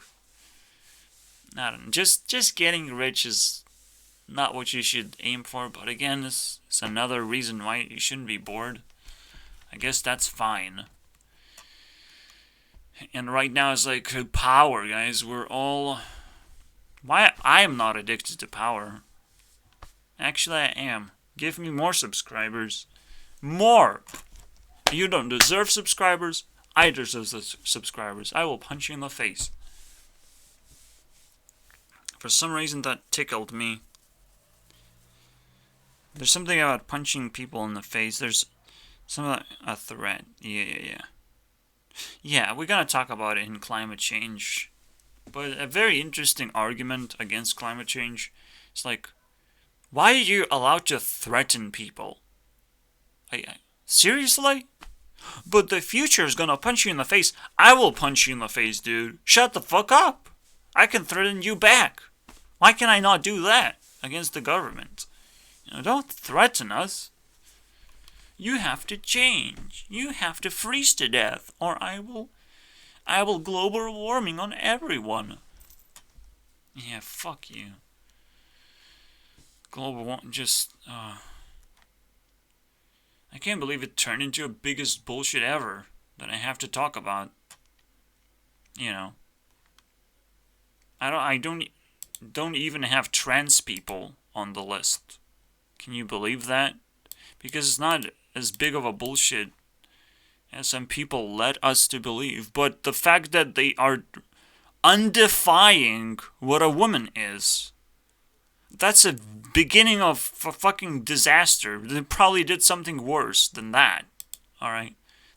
I don't know. Just getting rich is not what you should aim for, but again, it's another reason why you shouldn't be bored. I guess that's fine. And right now it's like power, guys. We're all... Why? I am not addicted to power. Actually, I am. Give me more subscribers. More! You don't deserve subscribers. I deserve subscribers. I will punch you in the face. For some reason that tickled me. There's something about punching people in the face. There's a threat. Yeah. Yeah, we're gonna talk about it in climate change. But a very interesting argument against climate change is like, why are you allowed to threaten people? Seriously? But the future is gonna punch you in the face. I will punch you in the face, dude. Shut the fuck up. I can threaten you back. Why can I not do that against the government? Don't threaten us. You have to change. You have to freeze to death, or I will global warming on everyone. Yeah, fuck you. Global warming I can't believe it turned into the biggest bullshit ever that I have to talk about. I don't even have trans people on the list. Can you believe that? Because it's not as big of a bullshit as some people led us to believe. But the fact that they are undefying what a woman is, that's a beginning of a fucking disaster. They probably did something worse than that. Alright?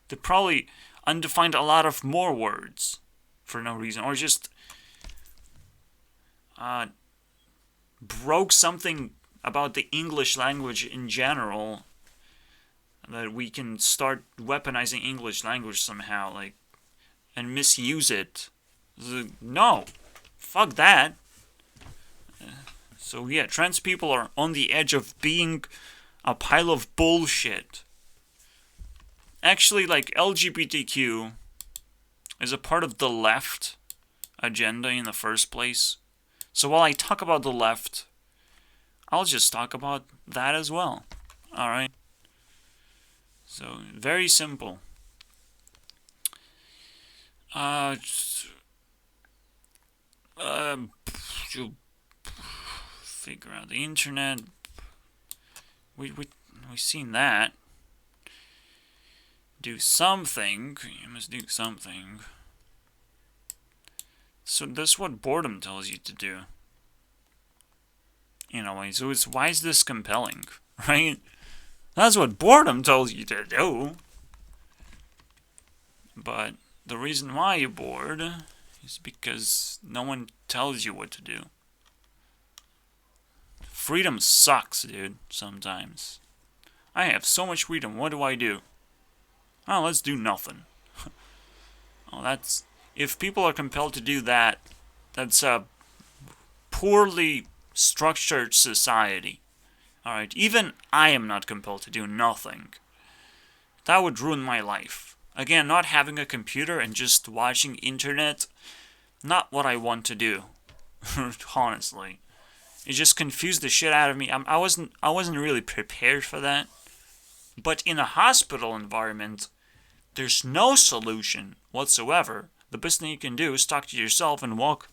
They probably undefined a lot of more words for no reason. Or just broke something about the English language in general, that we can start weaponizing English language somehow, like, and misuse it. No, fuck that. So yeah, trans people are on the edge of being a pile of bullshit. Actually, like, LGBTQ is a part of the left agenda in the first place. So while I talk about the left, I'll just talk about that as well. Alright? So, very simple. Figure out the internet. We've seen that. Do something. You must do something. So that's what boredom tells you to do. In a way. So it's, why is this compelling? Right? That's what boredom tells you to do. But the reason why you're bored is because no one tells you what to do. Freedom sucks, dude, sometimes. I have so much freedom, what do? Oh, let's do nothing. Oh, that's... If people are compelled to do that, that's a poorly structured society. Alright, even I am not compelled to do nothing. That would ruin my life. Again, not having a computer and just watching internet, not what I want to do. Honestly. It just confused the shit out of me. I wasn't really prepared for that. But in a hospital environment, there's no solution whatsoever. The best thing you can do is talk to yourself and walk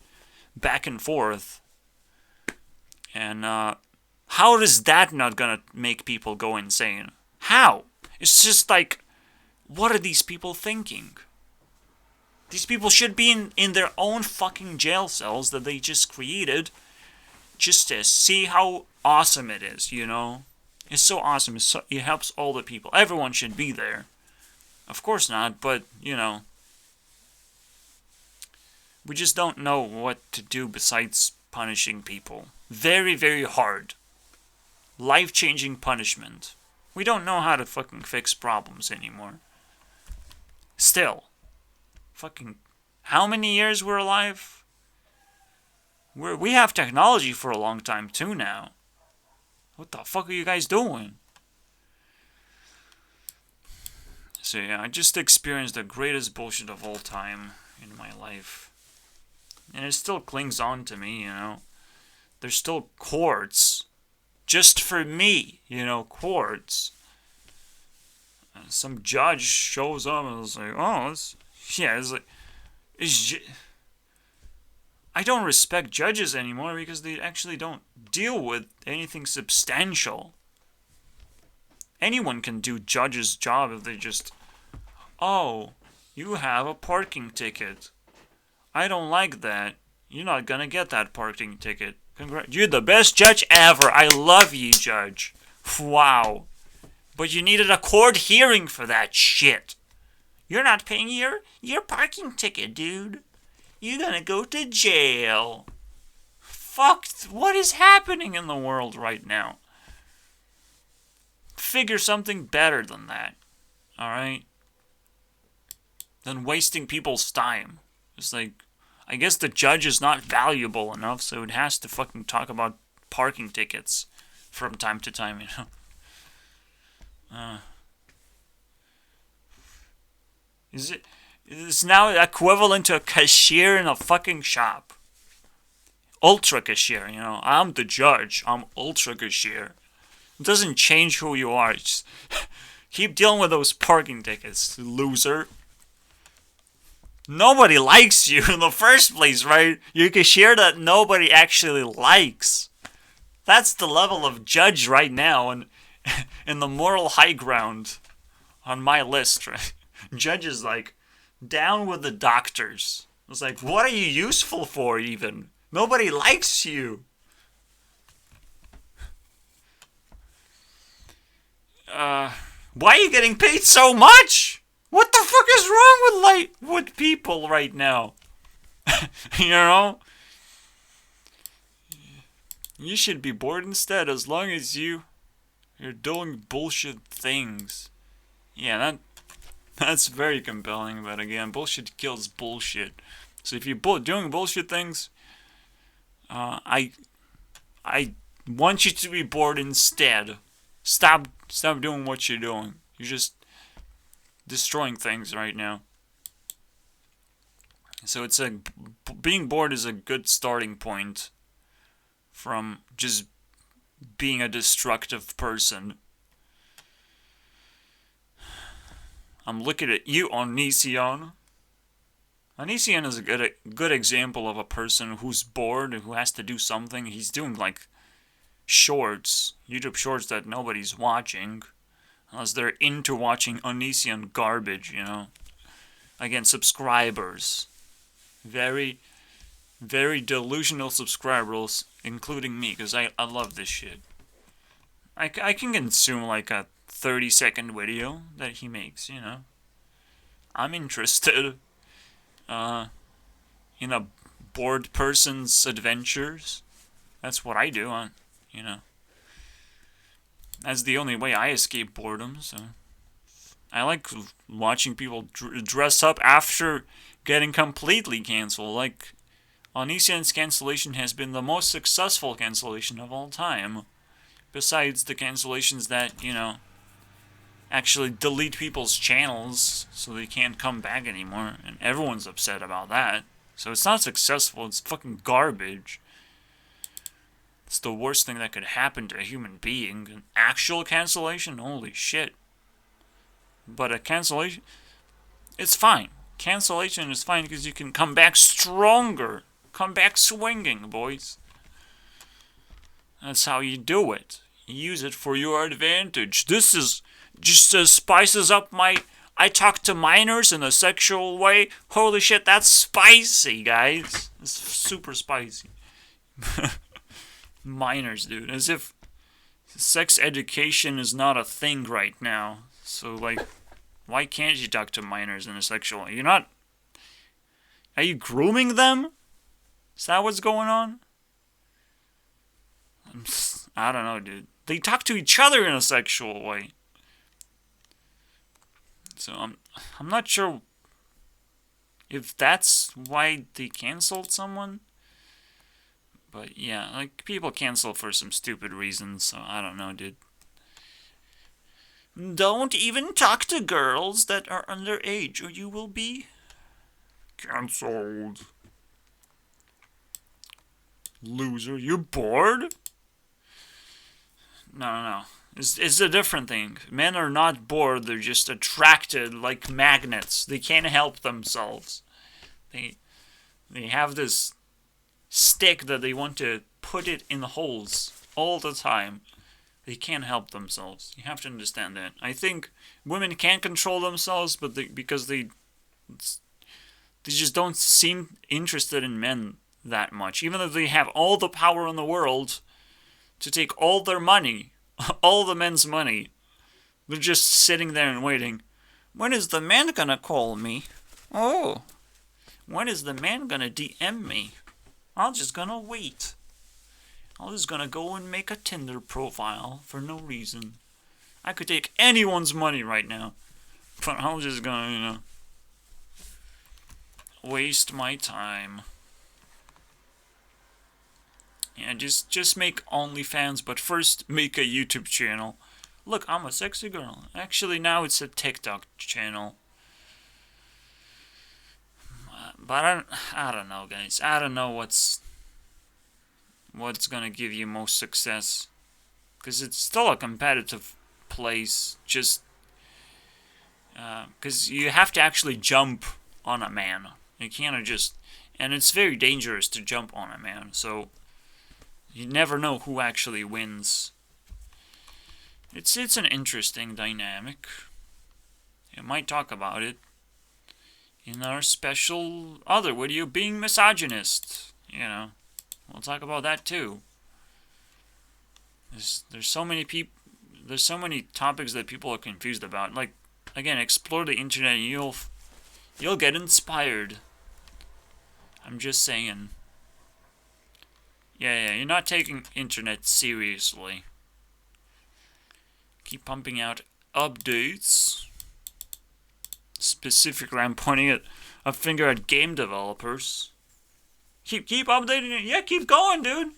back and forth. And how is that not gonna make people go insane? How? It's just like, what are these people thinking? These people should be in their own fucking jail cells that they just created just to see how awesome it is, you know? It's so awesome. It helps all the people. Everyone should be there. Of course not, but, you know. We just don't know what to do besides punishing people. Very, very hard. Life-changing punishment. We don't know how to fucking fix problems anymore. Still. Fucking... How many years we're alive? We have technology for a long time too now. What the fuck are you guys doing? So yeah, I just experienced the greatest bullshit of all time in my life. And it still clings on to me, you know. There's still courts. Just for me, you know, courts. some judge shows up and is like, oh, it's like, I don't respect judges anymore because they actually don't deal with anything substantial. Anyone can do judge's job if they just, oh, you have a parking ticket. I don't like that. You're not gonna get that parking ticket. You're the best judge ever. I love you, judge. Wow. But you needed a court hearing for that shit. You're not paying your parking ticket, dude. You're gonna go to jail. Fuck, what is happening in the world right now? Figure something better than that. Alright? Than wasting people's time. It's like, I guess the judge is not valuable enough, so it has to fucking talk about parking tickets from time to time, you know? It's now equivalent to a cashier in a fucking shop. Ultra cashier, you know. I'm the judge. I'm ultra cashier. It doesn't change who you are. Just keep dealing with those parking tickets, loser. Nobody likes you in the first place, right? You're a cashier that nobody actually likes. That's the level of judge right now, and in the moral high ground on my list, right? Judge is like, down with the doctors. It's like, what are you useful for even? Nobody likes you. Why are you getting paid so much? What the fuck is wrong with people right now? You know? You should be bored instead as long as you're doing bullshit things. Yeah, that's very compelling, but again, bullshit kills bullshit. So if you're doing bullshit things, I want you to be bored instead. Stop doing what you're doing. You're just destroying things right now. So it's being bored is a good starting point from just being a destructive person. I'm looking at you, Onision. Onision is a good example of a person who's bored and who has to do something. He's doing like shorts, YouTube shorts that nobody's watching, unless they're into watching Onision garbage, you know. Again, subscribers. Very, very delusional subscribers, including me, because I love this shit. I can consume like a 30-second video that he makes, you know. I'm interested in a bored person's adventures. That's what I do, you know. That's the only way I escape boredom, so. I like watching people dress up after getting completely canceled. Like, Onision's cancellation has been the most successful cancellation of all time. Besides the cancellations that, you know, actually delete people's channels so they can't come back anymore. And everyone's upset about that. So it's not successful, it's fucking garbage. It's the worst thing that could happen to a human being. An actual cancellation? Holy shit. But a cancellation, it's fine. Cancellation is fine because you can come back stronger. Come back swinging, boys. That's how you do it. Use it for your advantage. This is just spices up my... I talk to minors in a sexual way. Holy shit, that's spicy, guys. It's super spicy. Minors, dude. As if sex education is not a thing right now. So, like, why can't you talk to minors in a sexual way? You're not... Are you grooming them? Is that what's going on? I don't know, dude. They talk to each other in a sexual way. So, I'm not sure if that's why they canceled someone. But, yeah, like, people cancel for some stupid reasons, so I don't know, dude. Don't even talk to girls that are underage, or you will be cancelled. Loser, you bored? No. It's a different thing. Men are not bored, they're just attracted like magnets. They can't help themselves. They they have this stick that they want to put it in the holes all the time. They can't help themselves. You have to understand that. I think women can control themselves, but because they just don't seem interested in men that much. Even though they have all the power in the world to take all their money, all the men's money, they're just sitting there and waiting. When is the man gonna call me? Oh, when is the man gonna DM me? I'm just gonna wait. I'm just gonna go and make a Tinder profile for no reason. I could take anyone's money right now, but I'm just gonna, waste my time. Yeah, just make OnlyFans, but first make a YouTube channel. Look, I'm a sexy girl. Actually, now it's a TikTok channel. But I don't know, guys. I don't know what's gonna give you most success, because it's still a competitive place. Just because you have to actually jump on a man. You can't just, and it's very dangerous to jump on a man. So you never know who actually wins. It's an interesting dynamic. I might talk about it in our special other video, being misogynist. We'll talk about that too. There's so many there's so many topics that people are confused about. Like, again, explore the internet and you'll get inspired. I'm just saying. Yeah, you're not taking internet seriously. Keep pumping out updates. Specifically, I'm pointing a finger at game developers. Keep updating it. Yeah, keep going, dude.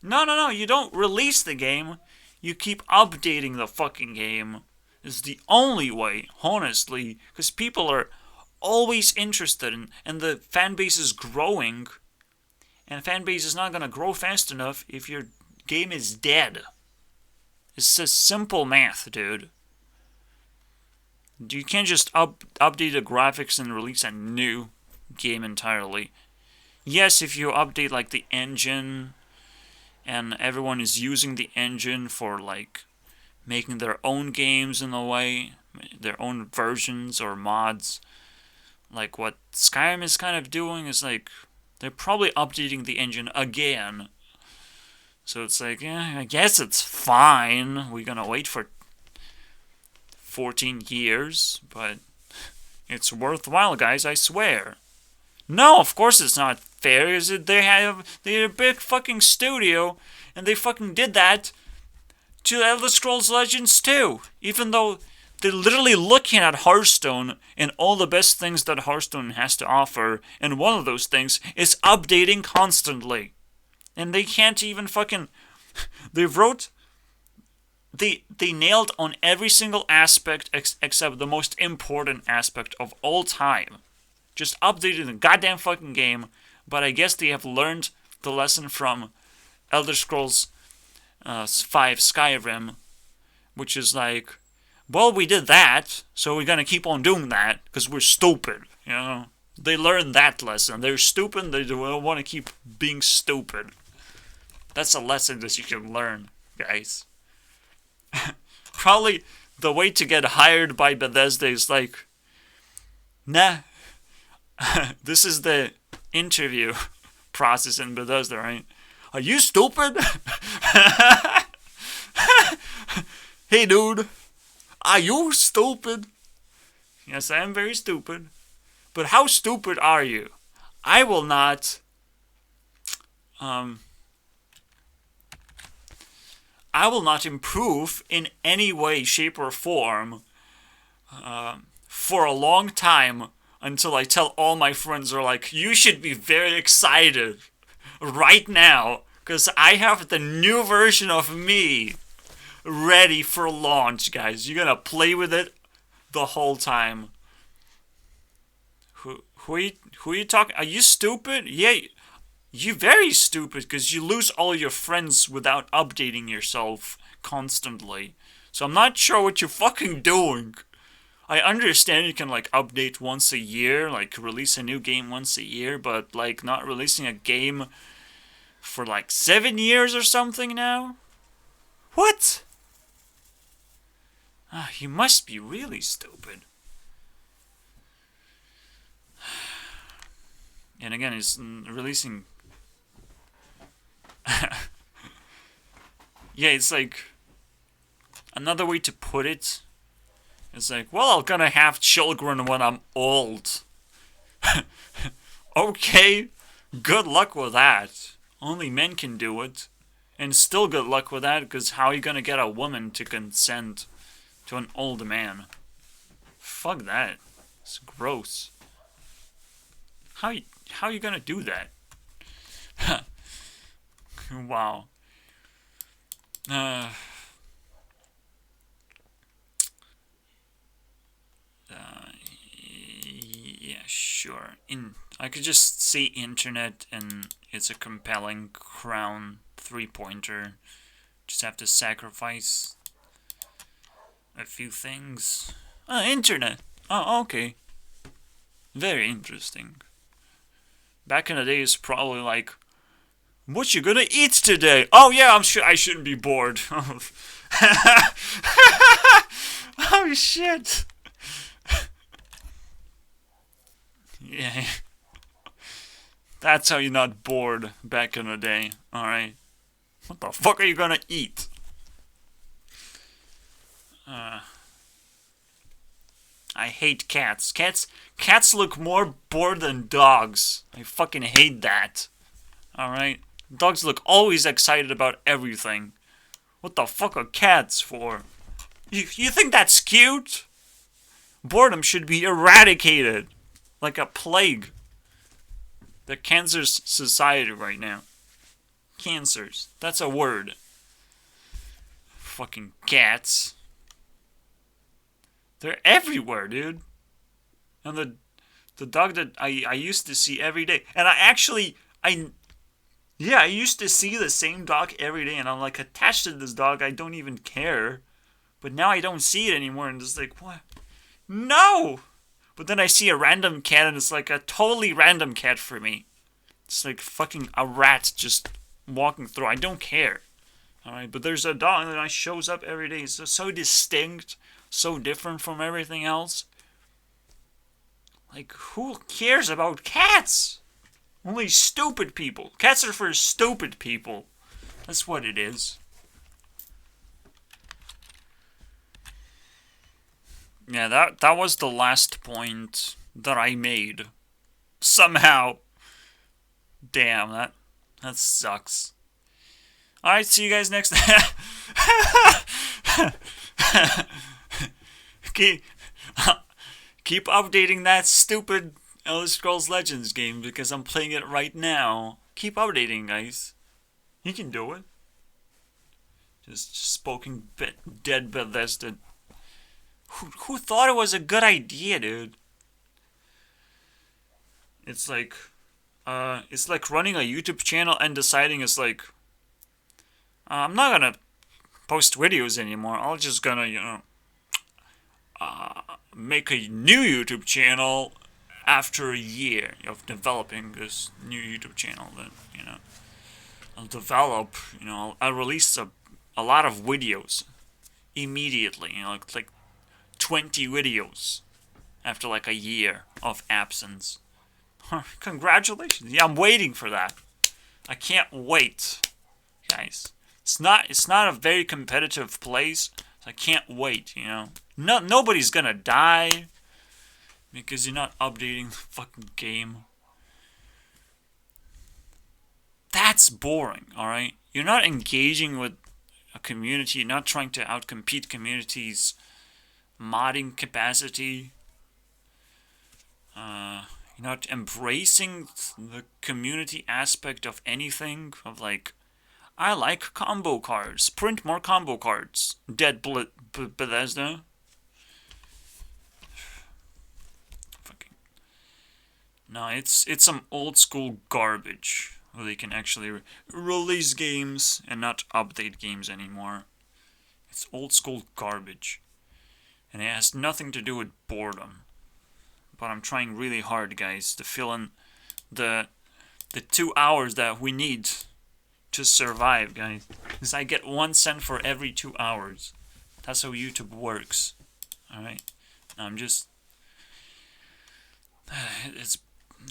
No. You don't release the game. You keep updating the fucking game. It's the only way, honestly, because people are always interested and the fan base is growing. And fan base is not going to grow fast enough if your game is dead. It's just simple math, dude. You can't just update the graphics and release a new game entirely. Yes, if you update like the engine and everyone is using the engine for like making their own games in a way, their own versions or mods, like what Skyrim is kind of doing is like they're probably updating the engine again. So it's like, yeah, I guess it's fine. We're gonna wait for 14 years, but it's worthwhile, guys, I swear. No, of course it's not fair. Is it? They're a big fucking studio, and they fucking did that to Elder Scrolls Legends 2. Even though they're literally looking at Hearthstone and all the best things that Hearthstone has to offer, and one of those things is updating constantly. And they can't even fucking... They nailed on every single aspect except the most important aspect of all time. Just updated the goddamn fucking game, but I guess they have learned the lesson from Elder Scrolls 5 Skyrim, which is like, well, we did that, so we're gonna keep on doing that, because we're stupid, They learned that lesson. They're stupid, they want to keep being stupid. That's a lesson that you can learn, guys. Probably the way to get hired by Bethesda is like, nah, this is the interview process in Bethesda, right? Are you stupid? Hey, dude, are you stupid? Yes, I am very stupid. But how stupid are you? I will not, improve in any way, shape, or form for a long time until I tell all my friends are like, you should be very excited right now because I have the new version of me ready for launch, guys. You're gonna play with it the whole time. Who are you talking? Are you stupid? Yeah, you're very stupid because you lose all your friends without updating yourself constantly. So I'm not sure what you're fucking doing. I understand you can, like, update once a year, like, release a new game once a year, but, like, not releasing a game for, like, 7 years or something now? What? You must be really stupid. And again, it's releasing... Yeah, it's like... Another way to put it is like, well, I'm gonna have children when I'm old. Okay, good luck with that. Only men can do it. And still good luck with that, because how are you gonna get a woman to consent to an old man? Fuck that. It's gross. How are you gonna do that? Wow. Yeah, sure. I could just say internet and it's a compelling crown 3-pointer. Just have to sacrifice a few things. Internet. Oh, okay. Very interesting. Back in the day, it's probably like, what you gonna eat today? Oh yeah, I'm sure I shouldn't be bored. Oh shit. Yeah. That's how you're not bored back in the day. Alright. What the fuck are you gonna eat? I hate cats. Cats look more bored than dogs. I fucking hate that. Alright? Dogs look always excited about everything. What the fuck are cats for? You think that's cute? Boredom should be eradicated. Like a plague. The cancer society right now. Cancers. That's a word. Fucking cats. They're everywhere, dude. And the dog that I used to see every day. And I used to see the same dog every day, and I'm like attached to this dog. I don't even care. But now I don't see it anymore, and it's like, what? No! But then I see a random cat, and it's like a totally random cat for me. It's like fucking a rat just walking through. I don't care. Alright, but there's a dog that shows up every day. It's so distinct, so different from everything else. Like, who cares about cats? Only stupid people. Cats are for stupid people. That's what it is. Yeah, that was the last point that I made. Somehow. Damn, that sucks. Alright, see you guys next time. Keep updating that stupid Elder Scrolls Legends game, because I'm playing it right now. Keep updating, guys. You can do it. Just spoken dead Bethesda. Who thought it was a good idea, dude? It's like running a YouTube channel and deciding it's like, I'm not gonna post videos anymore. I'm just gonna, make a new YouTube channel after a year of developing this new YouTube channel. That, I'll develop, I'll release a lot of videos immediately, like 20 videos after like a year of absence. Congratulations. Yeah, I'm waiting for that. I can't wait, guys. It's not a very competitive place. So I can't wait, nobody's gonna die because you're not updating the fucking game. That's boring, alright? You're not engaging with a community. You're not trying to outcompete communities' modding capacity. You're not embracing the community aspect of anything. Of like, I like combo cards. Print more combo cards. Dead Bethesda. Fucking. No, it's some old school garbage where they can actually release games and not update games anymore. It's old school garbage. And it has nothing to do with boredom. But I'm trying really hard, guys, to fill in the 2 hours that we need to survive, guys. Because I get 1 cent for every 2 hours. That's how YouTube works. Alright? I'm just...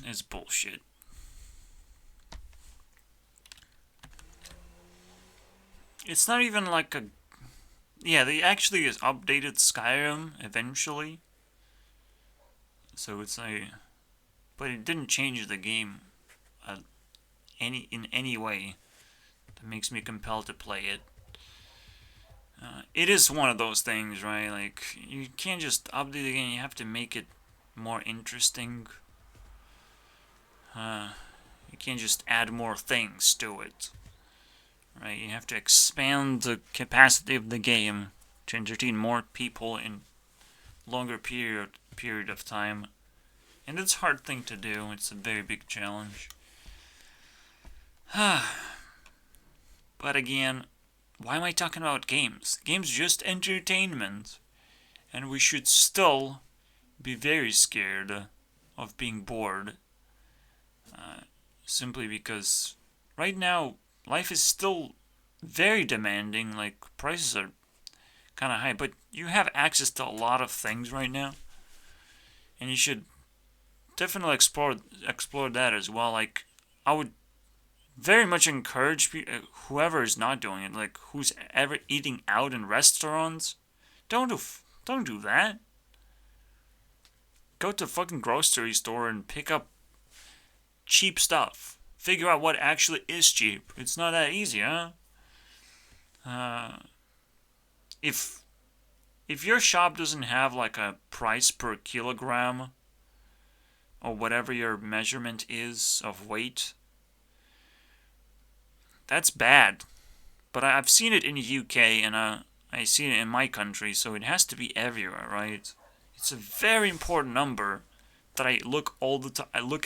It's bullshit. It's not even like a... Yeah, they actually updated Skyrim eventually. So it's like... But it didn't change the game in any way that makes me compelled to play it. It is one of those things, right? Like, you can't just update the game, you have to make it more interesting. You can't just add more things to it. Right? You have to expand the capacity of the game to entertain more people in longer period of time. And it's a hard thing to do. It's a very big challenge. But again, why am I talking about games? Games are just entertainment. And we should still be very scared of being bored. Simply because right now, life is still very demanding. Like, prices are kind of high. But you have access to a lot of things right now. And you should definitely explore that as well. Like, I would very much encourage whoever is not doing it, like who's ever eating out in restaurants, don't do that. Go to a fucking grocery store and pick up cheap stuff. Figure out what actually is cheap. It's not that easy, huh? If your shop doesn't have like a price per kilogram or whatever your measurement is of weight, that's bad. But I've seen it in the UK and I see it in my country, so it has to be everywhere, right? It's a very important number that I look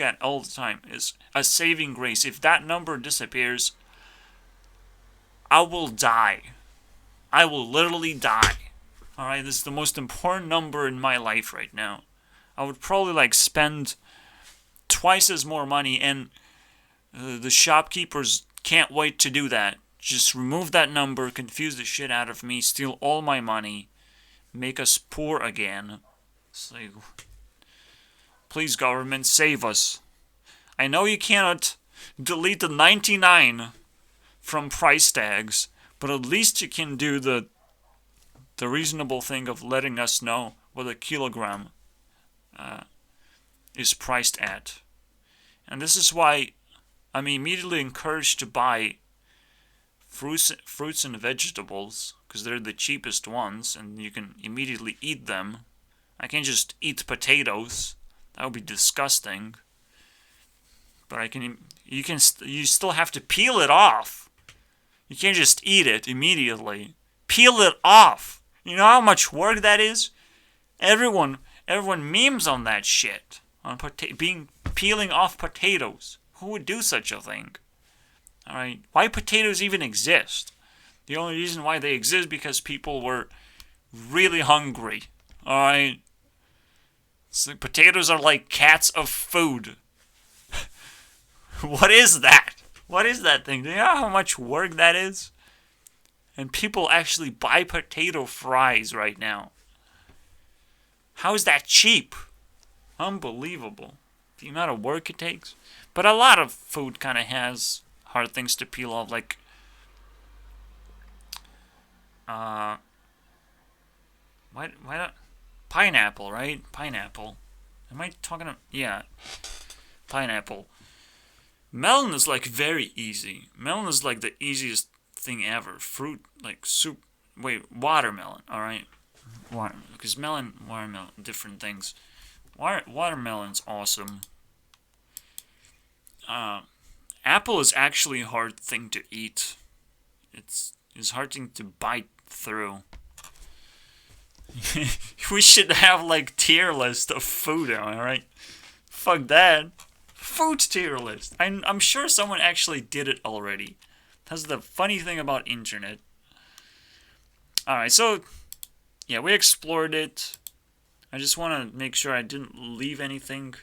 at all the time. Is a saving grace. If that number disappears, I will die. I will literally die. Alright, this is the most important number in my life right now. I would probably like spend twice as more money, and the shopkeepers can't wait to do that. Just remove that number, confuse the shit out of me, steal all my money, make us poor again. It's like, please government, save us. I know you cannot delete the 99 from price tags, but at least you can do the reasonable thing of letting us know what a kilogram is priced at. And this is why I'm immediately encouraged to buy fruits and vegetables, because they're the cheapest ones and you can immediately eat them. I can't just eat potatoes. That would be disgusting. But you still have to peel it off. You can't just eat it immediately. Peel it off. You know how much work that is? Everyone memes on that shit. On peeling off potatoes. Who would do such a thing? Alright, why potatoes even exist? The only reason why they exist because people were really hungry. Alright? So potatoes are like cats of food. What is that? What is that thing? Do you know how much work that is? And people actually buy potato fries right now. How is that cheap? Unbelievable. The amount of work it takes. But a lot of food kind of has hard things to peel off, like why not pineapple, right? Pineapple. Am I talking about, yeah, pineapple. Melon is like very easy. Melon is like the easiest thing ever. Fruit, like soup. Wait, watermelon. All right, because watermelon, different things. Watermelon's awesome. Apple is actually a hard thing to eat. It's a hard thing to bite through. We should have like tier list of food, alright? Fuck that. Food tier list. I'm sure someone actually did it already. That's the funny thing about internet. Alright, so, yeah, we explored it. I just want to make sure I didn't leave anything.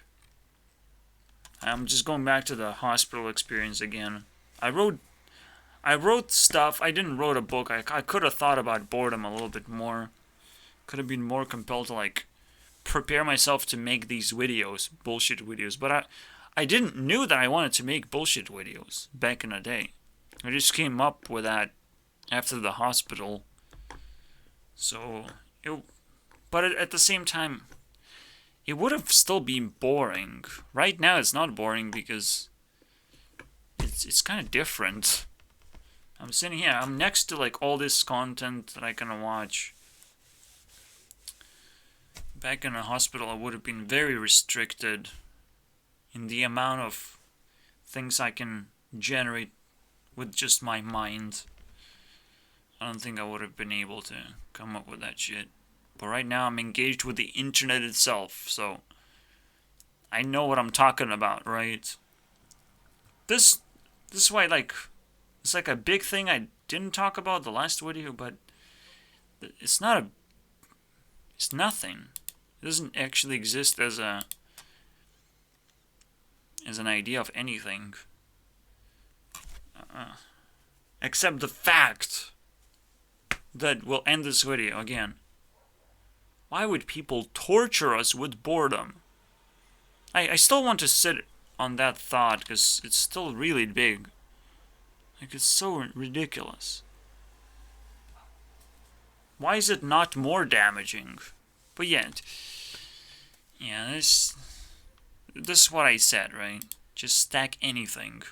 I'm just going back to the hospital experience again. I wrote stuff. I didn't wrote a book. I could have thought about boredom a little bit more. Could have been more compelled to, like, prepare myself to make these videos, bullshit videos. But I didn't knew that I wanted to make bullshit videos back in the day. I just came up with that after the hospital. So, but at the same time, it would have still been boring. Right now it's not boring because it's kind of different. I'm sitting here, I'm next to like all this content that I can watch. Back in the hospital I would have been very restricted in the amount of things I can generate with just my mind. I don't think I would have been able to come up with that shit. But right now I'm engaged with the internet itself, so I know what I'm talking about, right? This is why, like, it's like a big thing I didn't talk about the last video, but it's not it's nothing. It doesn't actually exist as an idea of anything. Except the fact that we'll end this video again. Why would people torture us with boredom? I still want to sit on that thought because it's still really big. Like, it's so ridiculous. Why is it not more damaging? But yet, yeah, this is what I said, right? Just stack anything.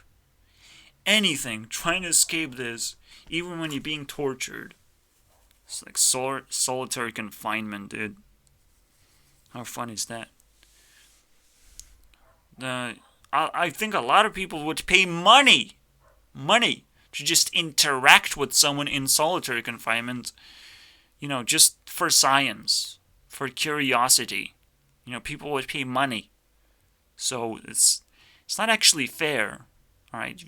Anything. Trying to escape this, even when you're being tortured. It's like solitary confinement, dude. How fun is that? I think a lot of people would pay money to just interact with someone in solitary confinement. You know, just for science, for curiosity. You know, people would pay money. So it's not actually fair. All right,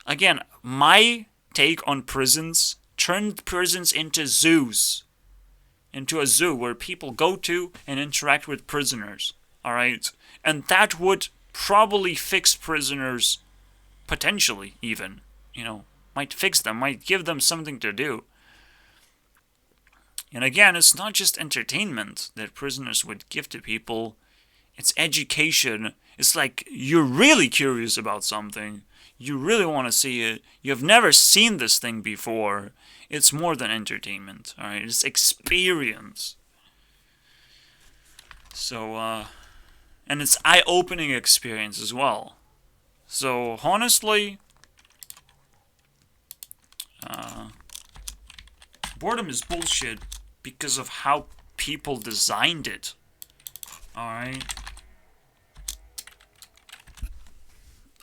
again, my take on prisons. Turned prisons into zoos. Into a zoo where people go to and interact with prisoners. Alright? And that would probably fix prisoners, potentially even. You know, might fix them, might give them something to do. And again, it's not just entertainment that prisoners would give to people. It's education. It's like you're really curious about something. You really want to see it. You've never seen this thing before. It's more than entertainment, alright? It's experience. So, and it's eye-opening experience as well. So, honestly, boredom is bullshit because of how people designed it. Alright?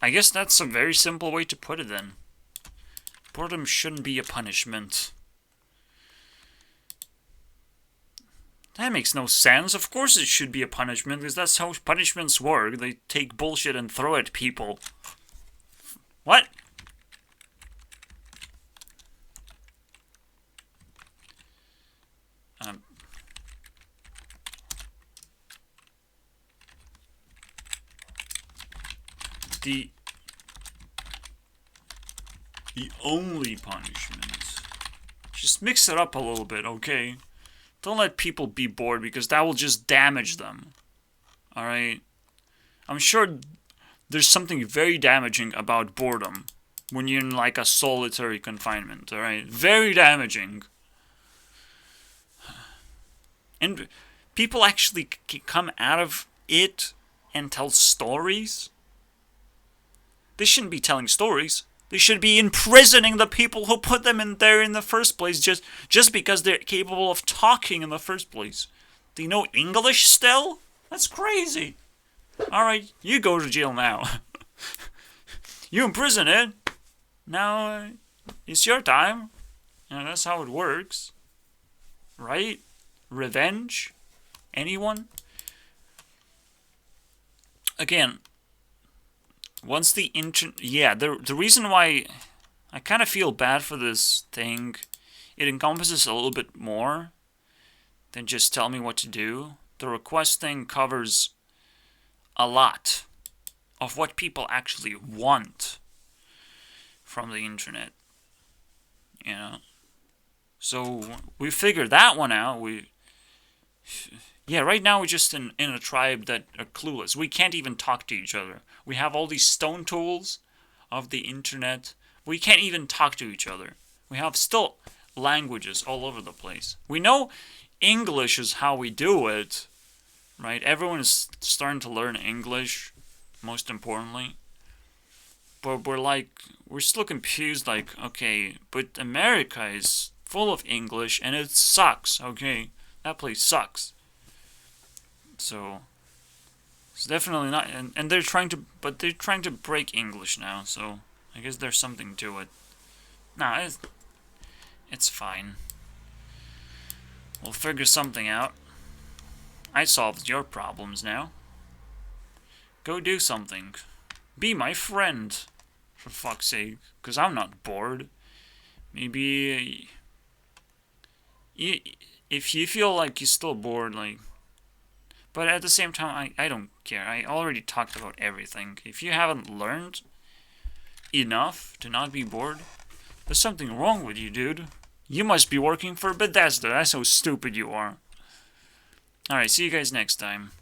I guess that's a very simple way to put it then. Boredom shouldn't be a punishment. That makes no sense. Of course it should be a punishment, because that's how punishments work. They take bullshit and throw at people. What? The only punishment. Just mix it up a little bit, okay? Don't let people be bored because that will just damage them. Alright? I'm sure there's something very damaging about boredom when you're in like a solitary confinement, alright? Very damaging. And people actually can come out of it and tell stories. They shouldn't be telling stories. They should be imprisoning the people who put them in there in the first place just because they're capable of talking in the first place. Do you know English still? That's crazy. Alright, you go to jail now. You imprison it. Now, it's your time. You know, that's how it works. Right? Revenge? Anyone? Again, once the reason why I kind of feel bad for this thing it encompasses a little bit more than just tell me what to do. The request thing covers a lot of what people actually want from the internet, you know. So we figured that one out. Right now we're just in a tribe that are clueless. We can't even talk to each other. We have all these stone tools of the internet. We can't even talk to each other. We have still languages all over the place. We know English is how we do it, right? Everyone is starting to learn English, most importantly. But we're still confused, like, okay, but America is full of English and it sucks, okay? That place sucks. So it's definitely not, and they're trying to break English now, so I guess there's something to it. Nah, it's fine. We'll figure something out. I solved your problems now. Go do something. Be my friend, for fuck's sake, because I'm not bored. Maybe if you feel like you're still bored, like, but at the same time, I don't care. I already talked about everything. If you haven't learned enough to not be bored, there's something wrong with you, dude. You must be working for Bethesda. That's how stupid you are. Alright, see you guys next time.